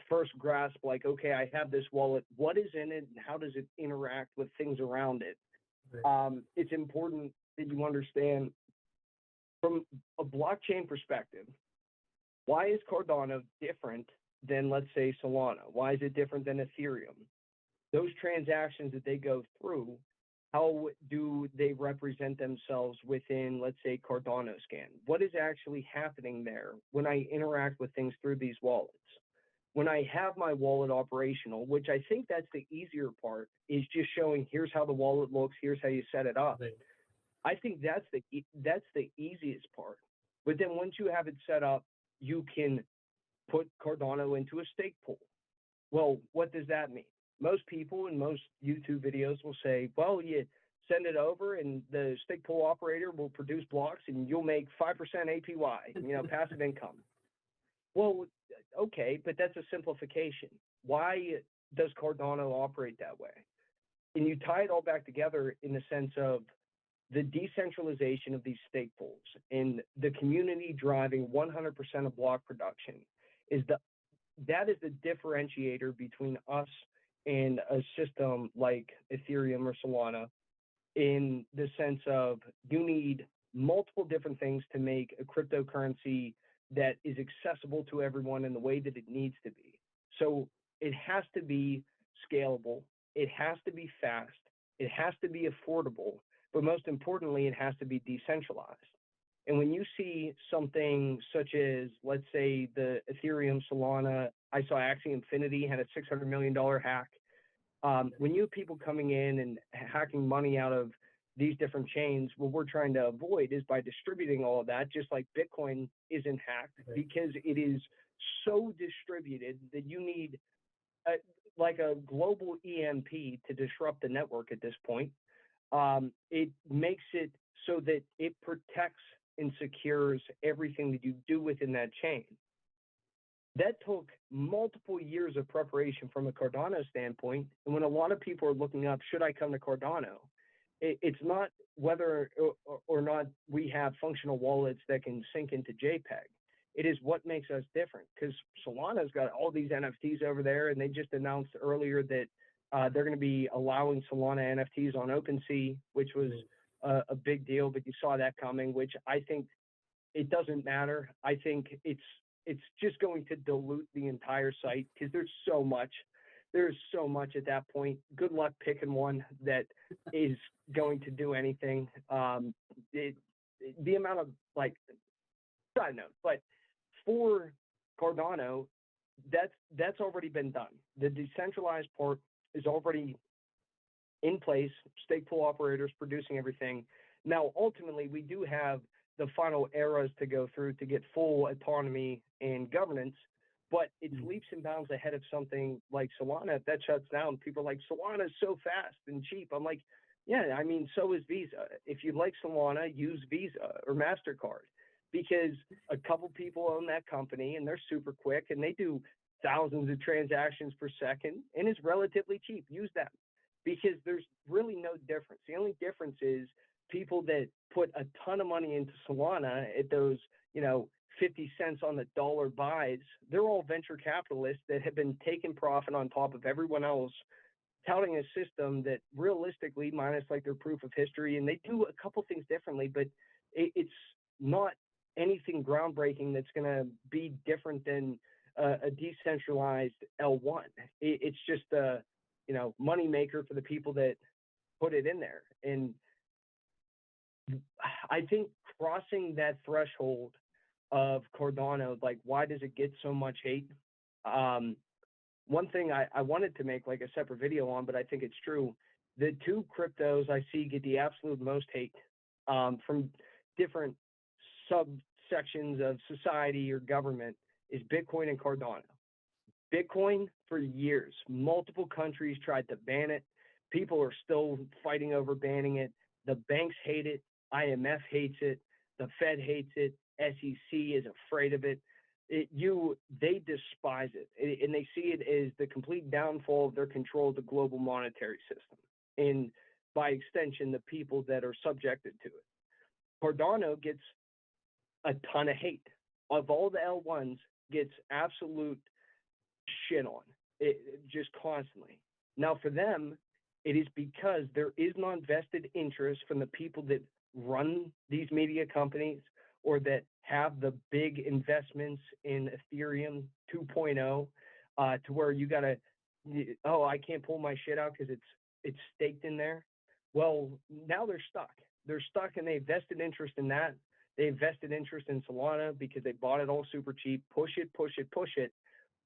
first grasp, like, okay, I have this wallet, what is in it, and how does it interact with things around it? Right. It's important that you understand from a blockchain perspective, why is Cardano different than, let's say, Solana? Why is it different than Ethereum? Those transactions that they go through, how do they represent themselves within, let's say, Cardano scan? What is actually happening there when I interact with things through these wallets? When I have my wallet operational, which I think that's the easier part, is just showing here's how the wallet looks, here's how you set it up. Right. I think that's the easiest part. But then once you have it set up, you can put Cardano into a stake pool. Well, what does that mean? Most people in most YouTube videos will say, well, you send it over and the stake pool operator will produce blocks and you'll make 5% APY, passive income. Well, okay, but that's a simplification. Why does Cardano operate that way? And you tie it all back together in the sense of the decentralization of these stake pools and the community driving 100% of block production that is the differentiator between us and a system like Ethereum or Solana, in the sense of you need multiple different things to make a cryptocurrency that is accessible to everyone in the way that it needs to be. So it has to be scalable, it has to be fast, it has to be affordable, but most importantly, it has to be decentralized. And when you see something such as, let's say, the Ethereum Solana, I saw Axie Infinity had a $600 million hack. When you have people coming in and hacking money out of these different chains, what we're trying to avoid is by distributing all of that, just like Bitcoin isn't hacked, Right. because it is so distributed that you need like a global EMP to disrupt the network at this point. It makes it so that it protects and secures everything that you do within that chain. That took multiple years of preparation from a Cardano standpoint. And when a lot of people are looking up, should I come to Cardano? It's not whether or not we have functional wallets that can sync into JPEG. It is what makes us different, because Solana's got all these NFTs over there, and they just announced earlier that they're going to be allowing Solana NFTs on OpenSea, which was a big deal, but you saw that coming, which I think it doesn't matter. I think it's just going to dilute the entire site, because there's so much at that point. Good luck picking one that is going to do anything. The amount of, like, side note, but for Cardano, that's already been done. The decentralized part is already in place, stake pool operators producing everything. Now, ultimately, we do have the final eras to go through to get full autonomy and governance, but it's leaps and bounds ahead of something like Solana. If that shuts down, people are like, Solana is so fast and cheap. I'm like, yeah, I mean, so is Visa. If you like Solana, use Visa or MasterCard, because a couple people own that company and they're super quick and they do thousands of transactions per second and it's relatively cheap. Use them, because there's really no difference. The only difference is people that put a ton of money into Solana at those, 50 cents on the dollar buys, they're all venture capitalists that have been taking profit on top of everyone else, touting a system that realistically, minus like their proof of history, and they do a couple things differently, but it's not anything groundbreaking that's going to be different than a decentralized L1. It's just a money maker for the people that put it in there. And I think crossing that threshold of Cardano, like, why does it get so much hate? One thing I wanted to make like a separate video on, but I think it's true. The two cryptos I see get the absolute most hate from different subsections of society or government is Bitcoin and Cardano. Bitcoin, for years, multiple countries tried to ban it. People are still fighting over banning it. The banks hate it. IMF hates it. The Fed hates it. SEC is afraid of it. They despise it, and they see it as the complete downfall of their control of the global monetary system, and by extension, the people that are subjected to it. Cardano gets a ton of hate. Of all the L1s, gets absolute shit on it just constantly. Now, for them, it is because there is not vested interest from the people that run these media companies or that have the big investments in Ethereum 2.0 to where you gotta, I can't pull my shit out because it's staked in there. Well, now they're stuck. They're stuck, and they vested interest in that. They invested interest in Solana because they bought it all super cheap. Push it.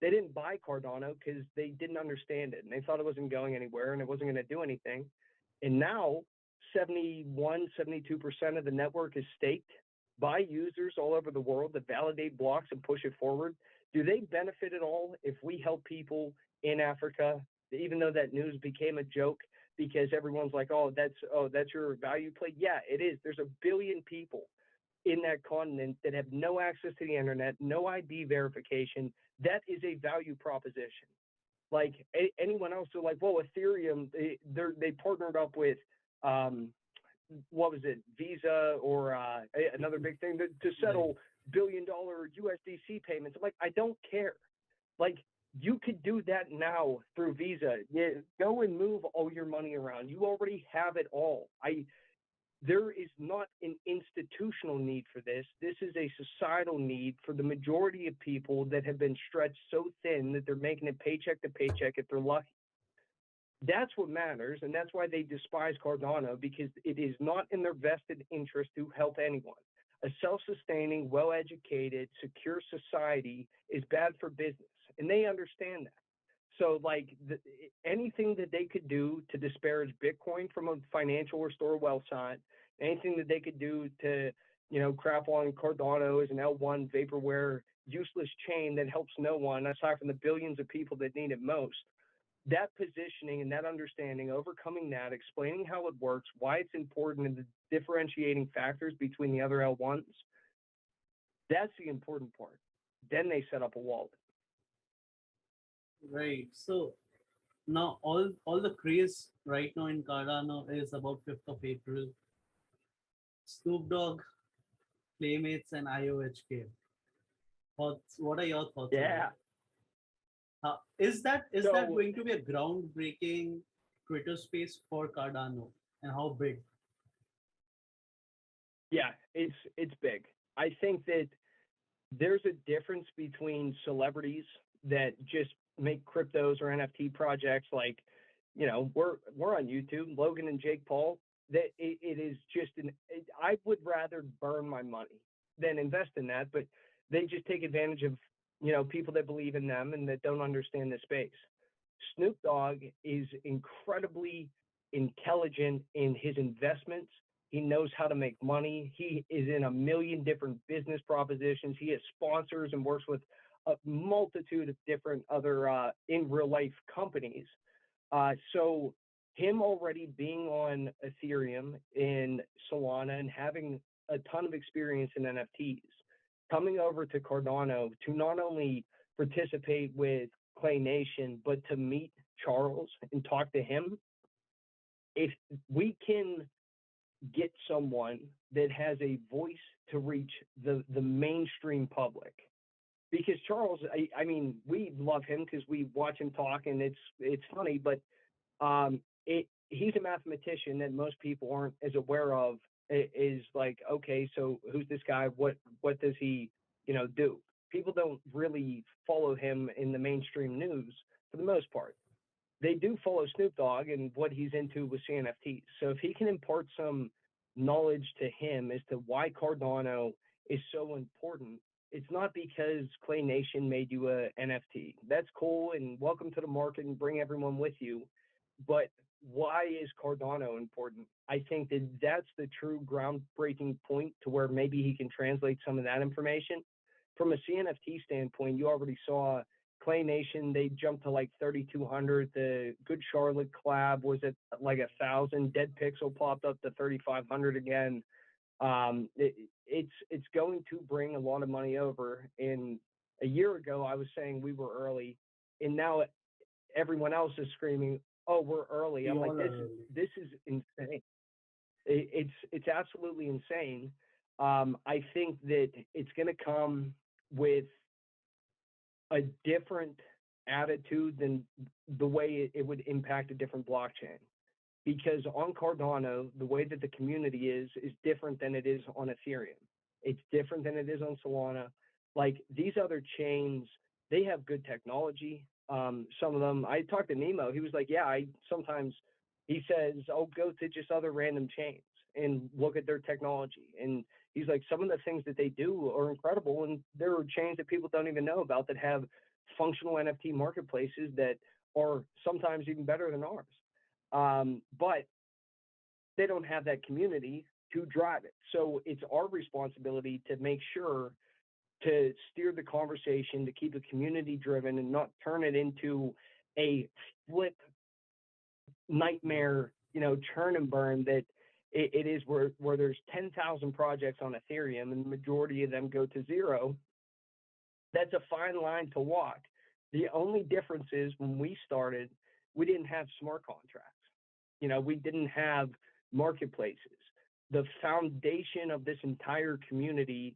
They didn't buy Cardano because they didn't understand it, and they thought it wasn't going anywhere and it wasn't going to do anything. And now 72% of the network is staked by users all over the world that validate blocks and push it forward. Do they benefit at all if we help people in Africa, even though that news became a joke because everyone's like, that's your value play? Yeah, it is. There's 1 billion people in that continent that have no access to the internet, no ID verification. That is a value proposition. Like anyone else, they're like, well, Ethereum, they partnered up with, what was it, Visa or another big thing to settle $1 billion USDC payments. I'm like, I don't care. Like, you could do that now through Visa. Yeah, go and move all your money around. You already have it all. There is not an institutional need for this. This is a societal need for the majority of people that have been stretched so thin that they're making it paycheck to paycheck if they're lucky. That's what matters, and that's why they despise Cardano, because it is not in their vested interest to help anyone. A self-sustaining, well-educated, secure society is bad for business, and they understand that. So, like, anything that they could do to disparage Bitcoin from a financial or store wealth side, anything that they could do to, crap on Cardano as an L1 vaporware useless chain that helps no one, aside from the billions of people that need it most, that positioning and that understanding, overcoming that, explaining how it works, why it's important, and the differentiating factors between the other L1s, that's the important part. Then they set up a wallet. Right. So now all the craze right now in Cardano is about 5th of April. Snoop Dogg, Playmates, and IOHK. What are your thoughts? Yeah. Is that going to be a groundbreaking Twitter space for Cardano, and how big? Yeah, it's big. I think that there's a difference between celebrities that just make cryptos or NFT projects. Like, we're on YouTube, Logan and Jake Paul. That it is just I would rather burn my money than invest in that, but they just take advantage of people that believe in them and that don't understand the space. Snoop Dogg is incredibly intelligent in his investments. He knows how to make money. He is in a million different business propositions. He has sponsors and works with a multitude of different other in real life companies. So him already being on Ethereum in Solana and having a ton of experience in NFTs, coming over to Cardano to not only participate with Clay Nation, but to meet Charles and talk to him. If we can get someone that has a voice to reach the mainstream public. Because Charles, I mean, we love him because we watch him talk and it's funny, but he's a mathematician that most people aren't as aware of. Is like, okay, so who's this guy? What does he, do? People don't really follow him in the mainstream news for the most part. They do follow Snoop Dogg and what he's into with CNFTs. So if he can impart some knowledge to him as to why Cardano is so important, it's not because Clay Nation made you a NFT. That's cool and welcome to the market and bring everyone with you. But why is Cardano important? I think that that's the true groundbreaking point to where maybe he can translate some of that information. From a CNFT standpoint, you already saw Clay Nation, they jumped to like 3,200. The Good Charlotte collab was at like 1,000. Dead Pixel popped up to 3,500 again. It's going to bring a lot of money over. And a year ago, I was saying we were early, and now everyone else is screaming, "Oh, we're early." I'm like, this is insane. It's absolutely insane. I think that it's going to come with a different attitude than the way it would impact a different blockchain. Because on Cardano, the way that the community is different than it is on Ethereum. It's different than it is on Solana. Like these other chains, they have good technology. Some of them, I talked to Nemo. He was like, yeah, he says, oh, go to just other random chains and look at their technology. And he's like, some of the things that they do are incredible. And there are chains that people don't even know about that have functional NFT marketplaces that are sometimes even better than ours. But they don't have that community to drive it. So it's our responsibility to make sure to steer the conversation, to keep it community driven and not turn it into a flip nightmare, churn and burn that it is where there's 10,000 projects on Ethereum and the majority of them go to zero. That's a fine line to walk. The only difference is when we started, we didn't have smart contracts. We didn't have marketplaces. The foundation of this entire community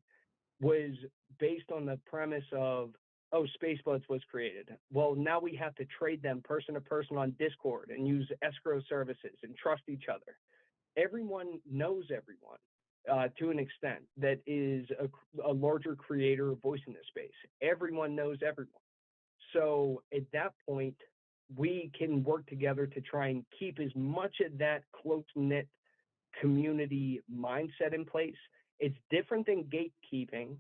was based on the premise of, oh, SpaceBuds was created. Well, now we have to trade them person to person on Discord and use escrow services and trust each other. Everyone knows everyone to an extent that is a larger creator voice in this space. Everyone knows everyone. So at that point, we can work together to try and keep as much of that close-knit community mindset in place. It's different than gatekeeping.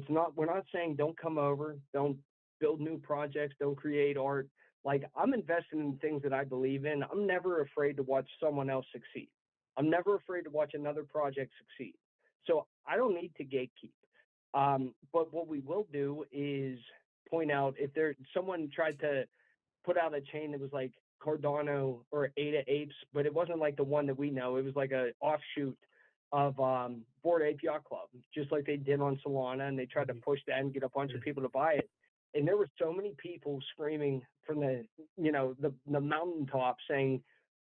We're not saying don't come over, don't build new projects, don't create art. Like I'm investing in things that I believe in. I'm never afraid to watch someone else succeed. I'm never afraid to watch another project succeed. So I don't need to gatekeep. But what we will do is point out if someone tried to put out a chain that was like Cardano or Ada Apes, but it wasn't like the one that we know. It was like an offshoot of Bored Ape Yacht Club, just like they did on Solana, and they tried to push that and get a bunch of people to buy it. And there were so many people screaming from the mountaintop saying,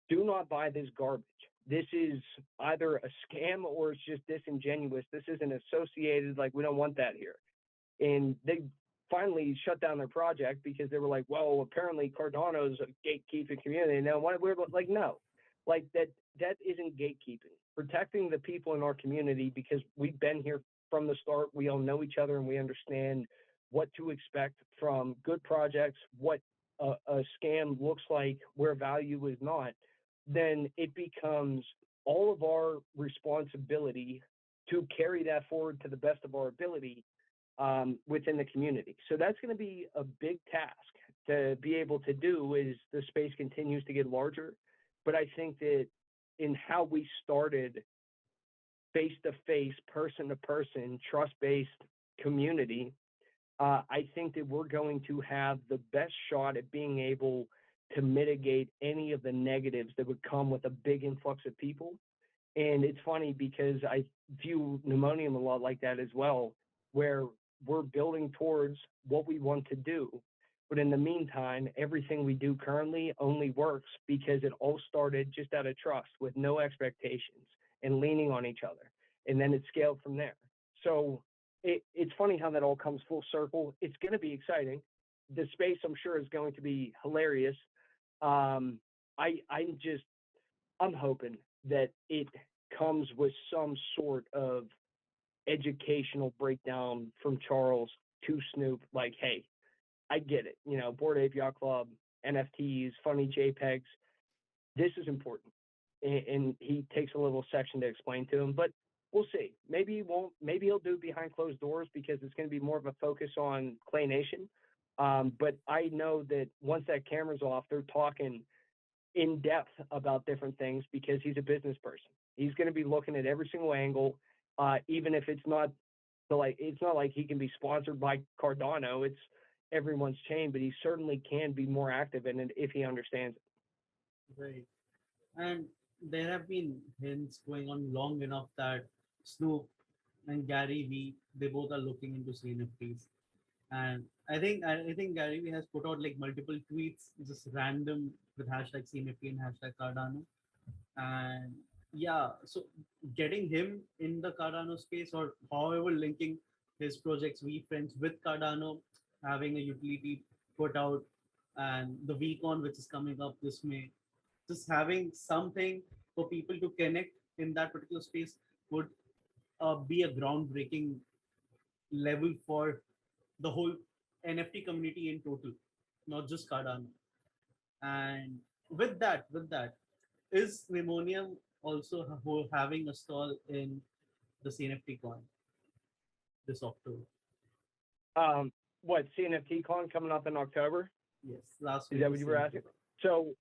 "Do not buy this garbage. This is either a scam or it's just disingenuous. This isn't associated. Like we don't want that here." And they finally shut down their project because they were like, "Well, apparently Cardano is a gatekeeping community." And now we're like, no, like that isn't gatekeeping. Protecting the people in our community because we've been here from the start. We all know each other and we understand what to expect from good projects, what a scam looks like, where value is not. Then it becomes all of our responsibility to carry that forward to the best of our ability within the community. So that's going to be a big task to be able to do as the space continues to get larger. But I think that in how we started face-to-face, person-to-person, trust-based community, I think that we're going to have the best shot at being able to mitigate any of the negatives that would come with a big influx of people. And it's funny because I view Nemonium a lot like that as well, where we're building towards what we want to do. But in the meantime, everything we do currently only works because it all started just out of trust with no expectations and leaning on each other. And then it scaled from there. So it's funny how that all comes full circle. It's going to be exciting. The space, I'm sure, is going to be hilarious. Um, I'm hoping that it comes with some sort of educational breakdown from Charles to Snoop. Like, hey, I get it. You know, Bored Ape Yacht Club, NFTs, funny JPEGs. This is important, and he takes a little section to explain to him. But we'll see. Maybe he won't. Maybe he'll do it behind closed doors because it's going to be more of a focus on Clay Nation. But I know that once that camera's off, they're talking in depth about different things because he's a business person. He's going to be looking at every single angle, even if it's not it's not like he can be sponsored by Cardano. It's everyone's chain, but he certainly can be more active in it if he understands it. Right. And there have been hints going on long enough that Snoop and Gary V, they both are looking into CNFTs. And I think Gary Vee has put out like multiple tweets, just random with hashtag CNFT and hashtag Cardano. And yeah, so getting him in the Cardano space or however linking his projects We Friends with Cardano, having a utility put out, and the VCon which is coming up this May, just having something for people to connect in that particular space would be a groundbreaking level for the whole NFT community in total, not just Cardano. And with that, is Nemonium also having a stall in the CNFT coin this October? Um, what CNFT con coming up in October? Yes, last Is week that what was you were CNFT asking? coin.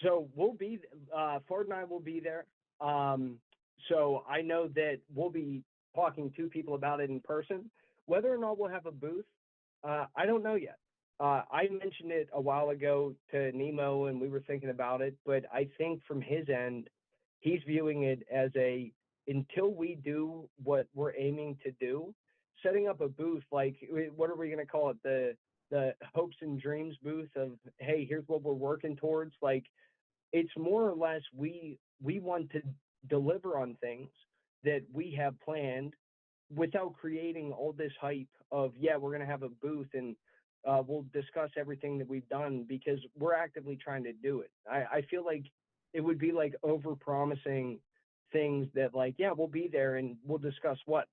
So we'll be Ford and I will be there. So I know that we'll be talking to people about it in person. Whether or not we'll have a booth, I don't know yet. I mentioned it a while ago to Nemo, and we were thinking about it. But I think from his end, he's viewing it as until we do what we're aiming to do, setting up a booth like what are we going to call it, the hopes and dreams booth of, hey, here's what we're working towards. Like, it's more or less we want to deliver on things that we have planned without creating all this hype of, yeah, we're going to have a booth and we'll discuss everything that we've done, because we're actively trying to do it. I feel like it would be like over promising things that, like, yeah, we'll be there and we'll discuss what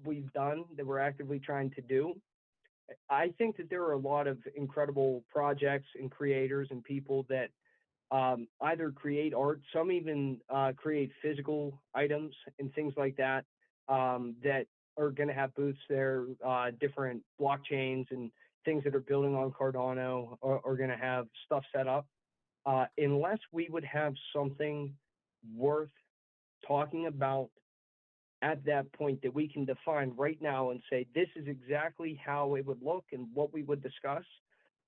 we've done that we're actively trying to do. I think that there are a lot of incredible projects and creators and people that either create art, some even create physical items and things like that, that are going to have booths there. Different blockchains and things that are building on Cardano are going to have stuff set up. Unless we would have something worth talking about at that point that we can define right now and say, this is exactly how it would look and what we would discuss,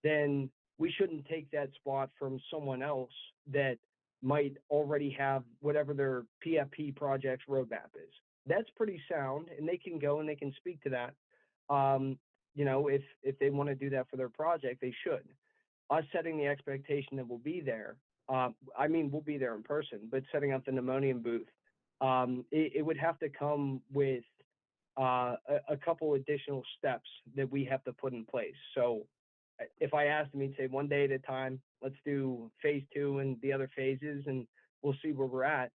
then we shouldn't take that spot from someone else that might already have whatever their PFP project's roadmap is. That's pretty sound, and they can go and they can speak to that. If they want to do that for their project, they should. Us setting the expectation that we'll be there, we'll be there in person, but setting up the Nemonium booth, it would have to come with a couple additional steps that we have to put in place. So if I asked him, he'd say one day at a time, let's do phase 2 and the other phases, and we'll see where we're at.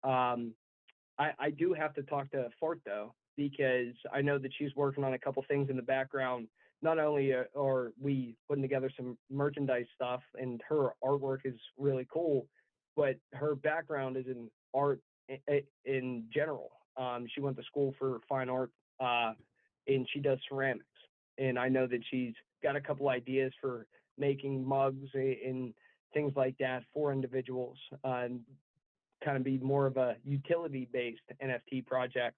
I do have to talk to Fort, though, because I know that she's working on a couple things in the background. Not only are we putting together some merchandise stuff, and her artwork is really cool, but her background is in art in general. She went to school for fine art, and she does ceramics. And I know that she's got a couple ideas for making mugs and things like that for individuals, and kind of be more of a utility-based NFT project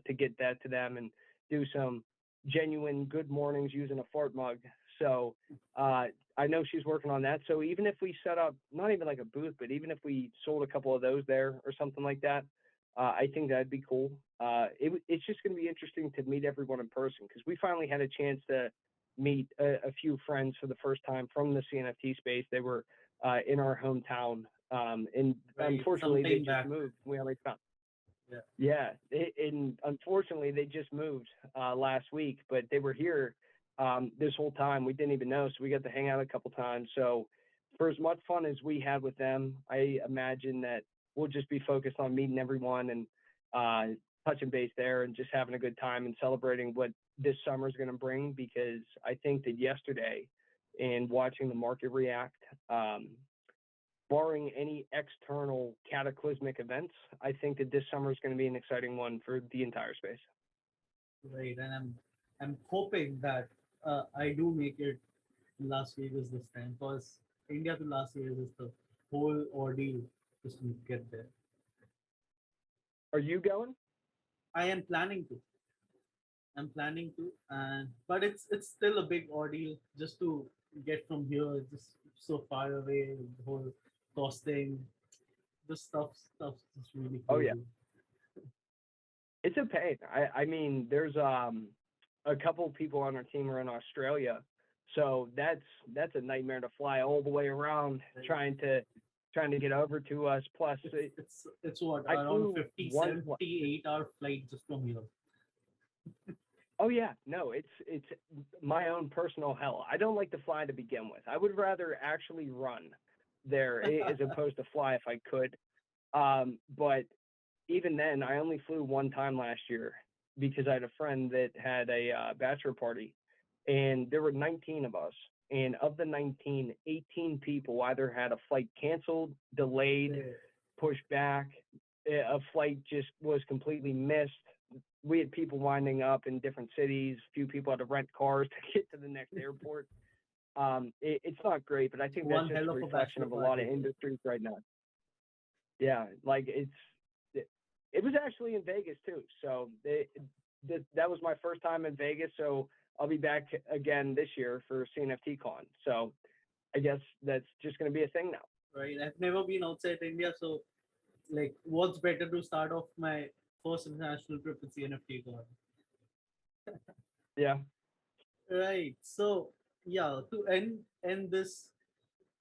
to get that to them and do some genuine good mornings using a fart mug. So I know she's working on that. So even if we set up, not even like a booth, but even if we sold a couple of those there or something like that, I think that'd be cool. It's just going to be interesting to meet everyone in person, because we finally had a chance to meet a few friends for the first time from the CNFT space. They were in our hometown, and Right, unfortunately they sometime just back. moved. We only found. Yeah. Yeah, and unfortunately, they just moved last week, but they were here this whole time. We didn't even know, so we got to hang out a couple times. So, for as much fun as we had with them, I imagine that we'll just be focused on meeting everyone and touching base there and just having a good time and celebrating what this summer is going to bring. Because I think that yesterday, and watching the market react, barring any external cataclysmic events, I think that this summer is going to be an exciting one for the entire space. Right. And I'm hoping that I do make it to Las Vegas this time, because India to Las Vegas is the whole ordeal just to get there. Are you going? I am planning to. I'm planning to, and but it's still a big ordeal just to get from here. It's just so far away. The whole costing, the stuff is really Oh yeah, crazy. it's a pain. I mean, there's a couple of people on our team are in Australia, so that's a nightmare to fly all the way around trying to get over to us. Plus, It's what, I around flew 50, one. 78 hour flight just from here. Oh yeah, no, it's my own personal hell. I don't like to fly to begin with. I would rather actually run there as opposed to fly if I could. But even then, I only flew one time last year because I had a friend that had a bachelor party, and there were 19 of us. And of the 19, 18 people either had a flight canceled, delayed, Yeah. pushed back, a flight just was completely missed. We had people winding up in different cities. A few people had to rent cars to get to the next airport. It's not great, but I think that's One just hell a of a reflection bachelor of a lot of party. industries right now. Yeah, like it was actually in Vegas too. So that was my first time in Vegas. So I'll be back again this year for Cnft Con. So I guess that's just going to be a thing now. Right? I've never been outside India, so like, what's better to start off my first international trip with CNFT card? Yeah. Right. So yeah, to end this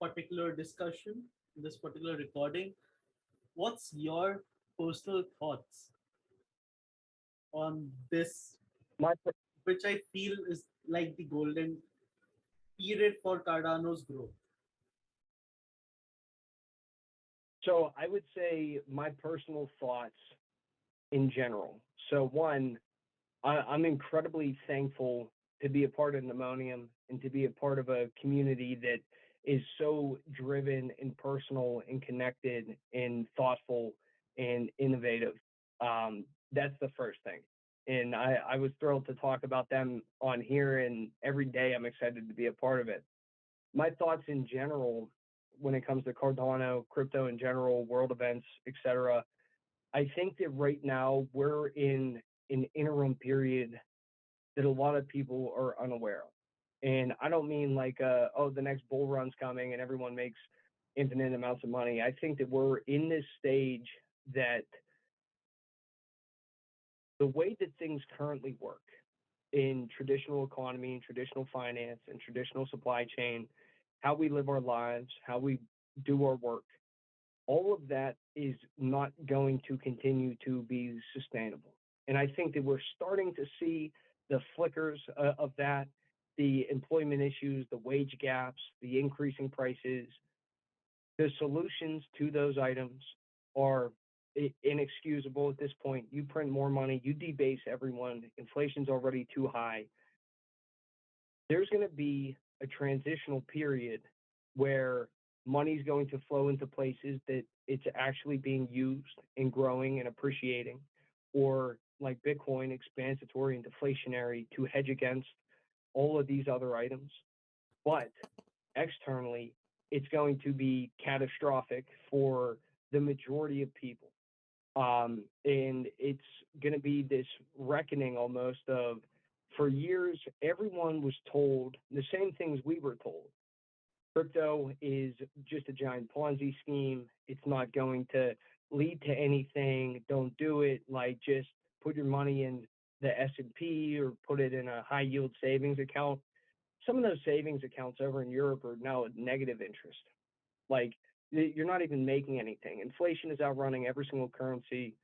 particular discussion, this particular recording, what's your personal thoughts on this, My which I feel is like the golden period for Cardano's growth? So I would say my personal thoughts in general. So one, I'm incredibly thankful to be a part of Nemonium and to be a part of a community that is so driven and personal and connected and thoughtful and innovative. That's the first thing. And I was thrilled to talk about them on here, and every day I'm excited to be a part of it. My thoughts in general, when it comes to Cardano, crypto in general, world events, etc., I think that right now we're in an interim period that a lot of people are unaware of. And I don't mean like, oh, the next bull run's coming and everyone makes infinite amounts of money. I think that we're in this stage that the way that things currently work in traditional economy and traditional finance and traditional supply chain, how we live our lives, how we do our work, all of that is not going to continue to be sustainable. And I think that we're starting to see the flickers of that, the employment issues, the wage gaps, the increasing prices. The solutions to those items are inexcusable at this point. You print more money, you debase everyone, inflation's already too high. There's going to be a transitional period where money's going to flow into places that it's actually being used and growing and appreciating, or like Bitcoin, expansatory and deflationary to hedge against all of these other items. But externally, it's going to be catastrophic for the majority of people. And it's going to be this reckoning almost of, for years, everyone was told the same things we were told. Crypto is just a giant Ponzi scheme. It's not going to lead to anything. Don't do it. Like, just put your money in the S&P or put it in a high yield savings account. Some of those savings accounts over in Europe are now at negative interest. Like, you're not even making anything. Inflation is outrunning every single currency.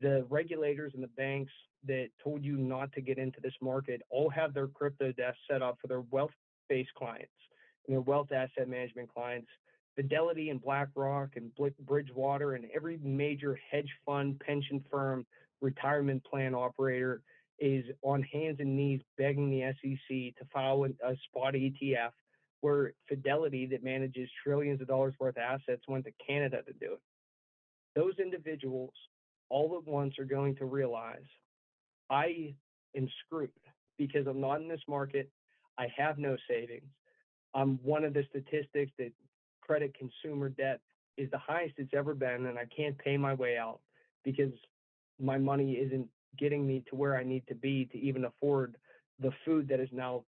The regulators and the banks that told you not to get into this market all have their crypto desks set up for their wealth-based clients and their wealth asset management clients. Fidelity and BlackRock and Bridgewater and every major hedge fund, pension firm, retirement plan operator is on hands and knees begging the SEC to file a spot ETF, where Fidelity, that manages trillions of dollars worth of assets, went to Canada to do it. Those individuals all at once are going to realize, I am screwed because I'm not in this market. I have no savings. I'm one of the statistics that credit consumer debt is the highest it's ever been, and I can't pay my way out because my money isn't getting me to where I need to be to even afford the food that is now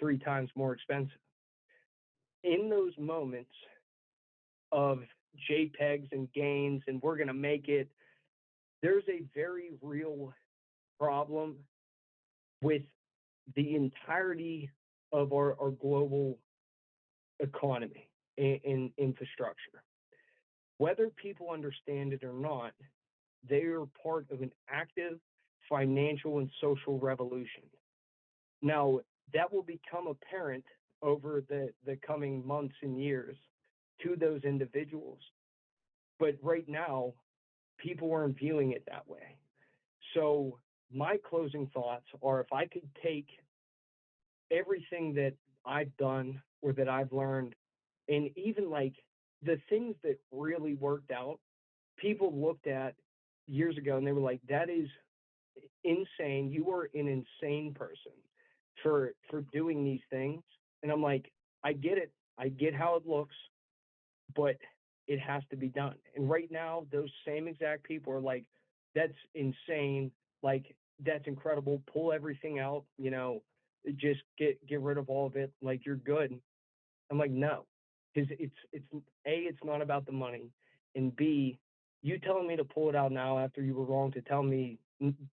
3 times more expensive. In those moments of JPEGs and gains and we're going to make it, there's a very real problem with the entirety of our global economy and infrastructure. Whether people understand it or not, they are part of an active financial and social revolution. Now, that will become apparent over the coming months and years to those individuals. But right now, people aren't viewing it that way. So my closing thoughts are, if I could take everything that I've done or that I've learned, and even like the things that really worked out, people looked at years ago and they were like, that is insane. You are an insane person for doing these things. And I'm like, I get it. I get how it looks, but it has to be done. And right now, those same exact people are like, that's insane. Like, that's incredible. Pull everything out, just get rid of all of it. Like, you're good. I'm like, no, because it's A, it's not about the money. And B, you telling me to pull it out now after you were wrong to tell me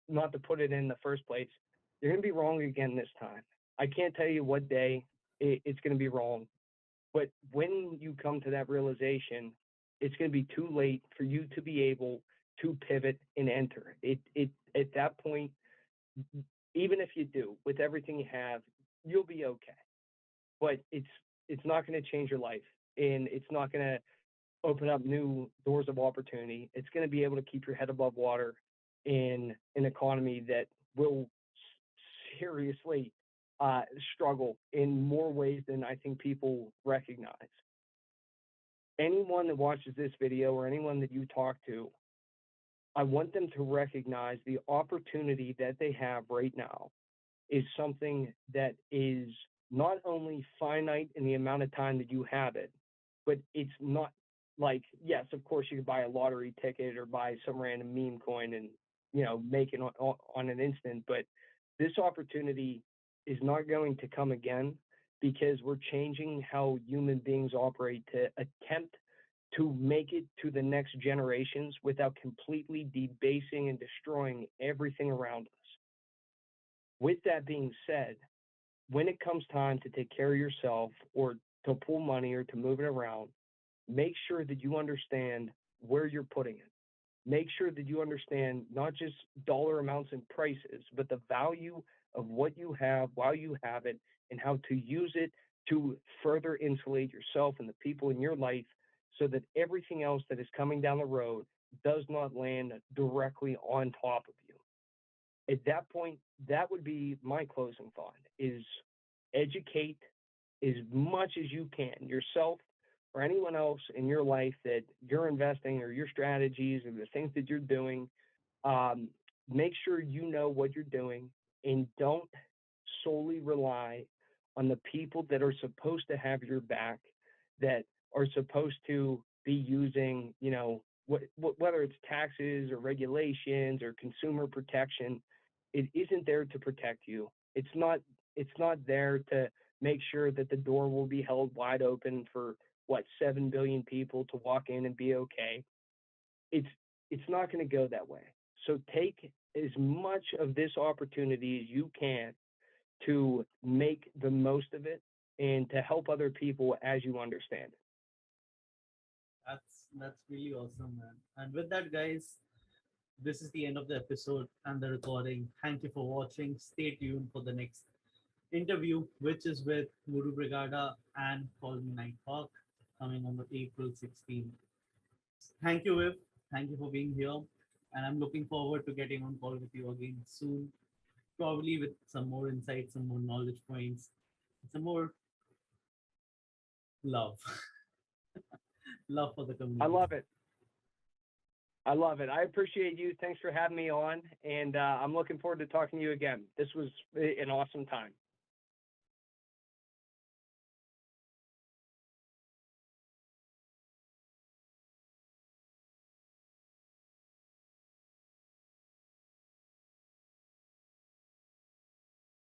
not to put it in the first place, you're going to be wrong again this time. I can't tell you what day it's going to be wrong. But when you come to that realization, it's going to be too late for you to be able to pivot and enter. At that point, even if you do, with everything you have, you'll be okay. But it's not going to change your life, and it's not going to open up new doors of opportunity. It's going to be able to keep your head above water in an economy that will seriously struggle in more ways than I think people recognize. Anyone that watches this video or anyone that you talk to, I want them to recognize the opportunity that they have right now is something that is not only finite in the amount of time that you have it, but it's not like, yes, of course you can buy a lottery ticket or buy some random meme coin and, make it on an instant. But this opportunity is not going to come again because we're changing how human beings operate to attempt to make it to the next generations without completely debasing and destroying everything around us. With that being said, when it comes time to take care of yourself or to pull money or to move it around, make sure that you understand where you're putting it. Make sure that you understand not just dollar amounts and prices, but the value of what you have while you have it and how to use it to further insulate yourself and the people in your life so that everything else that is coming down the road does not land directly on top of you. At that point, that would be my closing thought, is educate as much as you can yourself or anyone else in your life that you're investing or your strategies or the things that you're doing. Make sure you know what you're doing and don't solely rely on the people that are supposed to have your back, that are supposed to be using, whether it's taxes or regulations or consumer protection. It isn't there to protect you. It's not there to make sure that the door will be held wide open for 7 billion people to walk in and be okay. It's not going to go that way. So take as much of this opportunity as you can to make the most of it and to help other people as you understand it. That's really awesome, man. And with that, guys, this is the end of the episode and the recording. Thank you for watching. Stay tuned for the next interview, which is with Guru Brigada and Call Me Nighthawk, coming on the April 16th. Thank you, Viv. Thank you for being here. And I'm looking forward to getting on call with you again soon, probably with some more insights, some more knowledge points, some more love, love for the I community. love it. I love it. I appreciate you. Thanks for having me on. And I'm looking forward to talking to you again. This was an awesome time.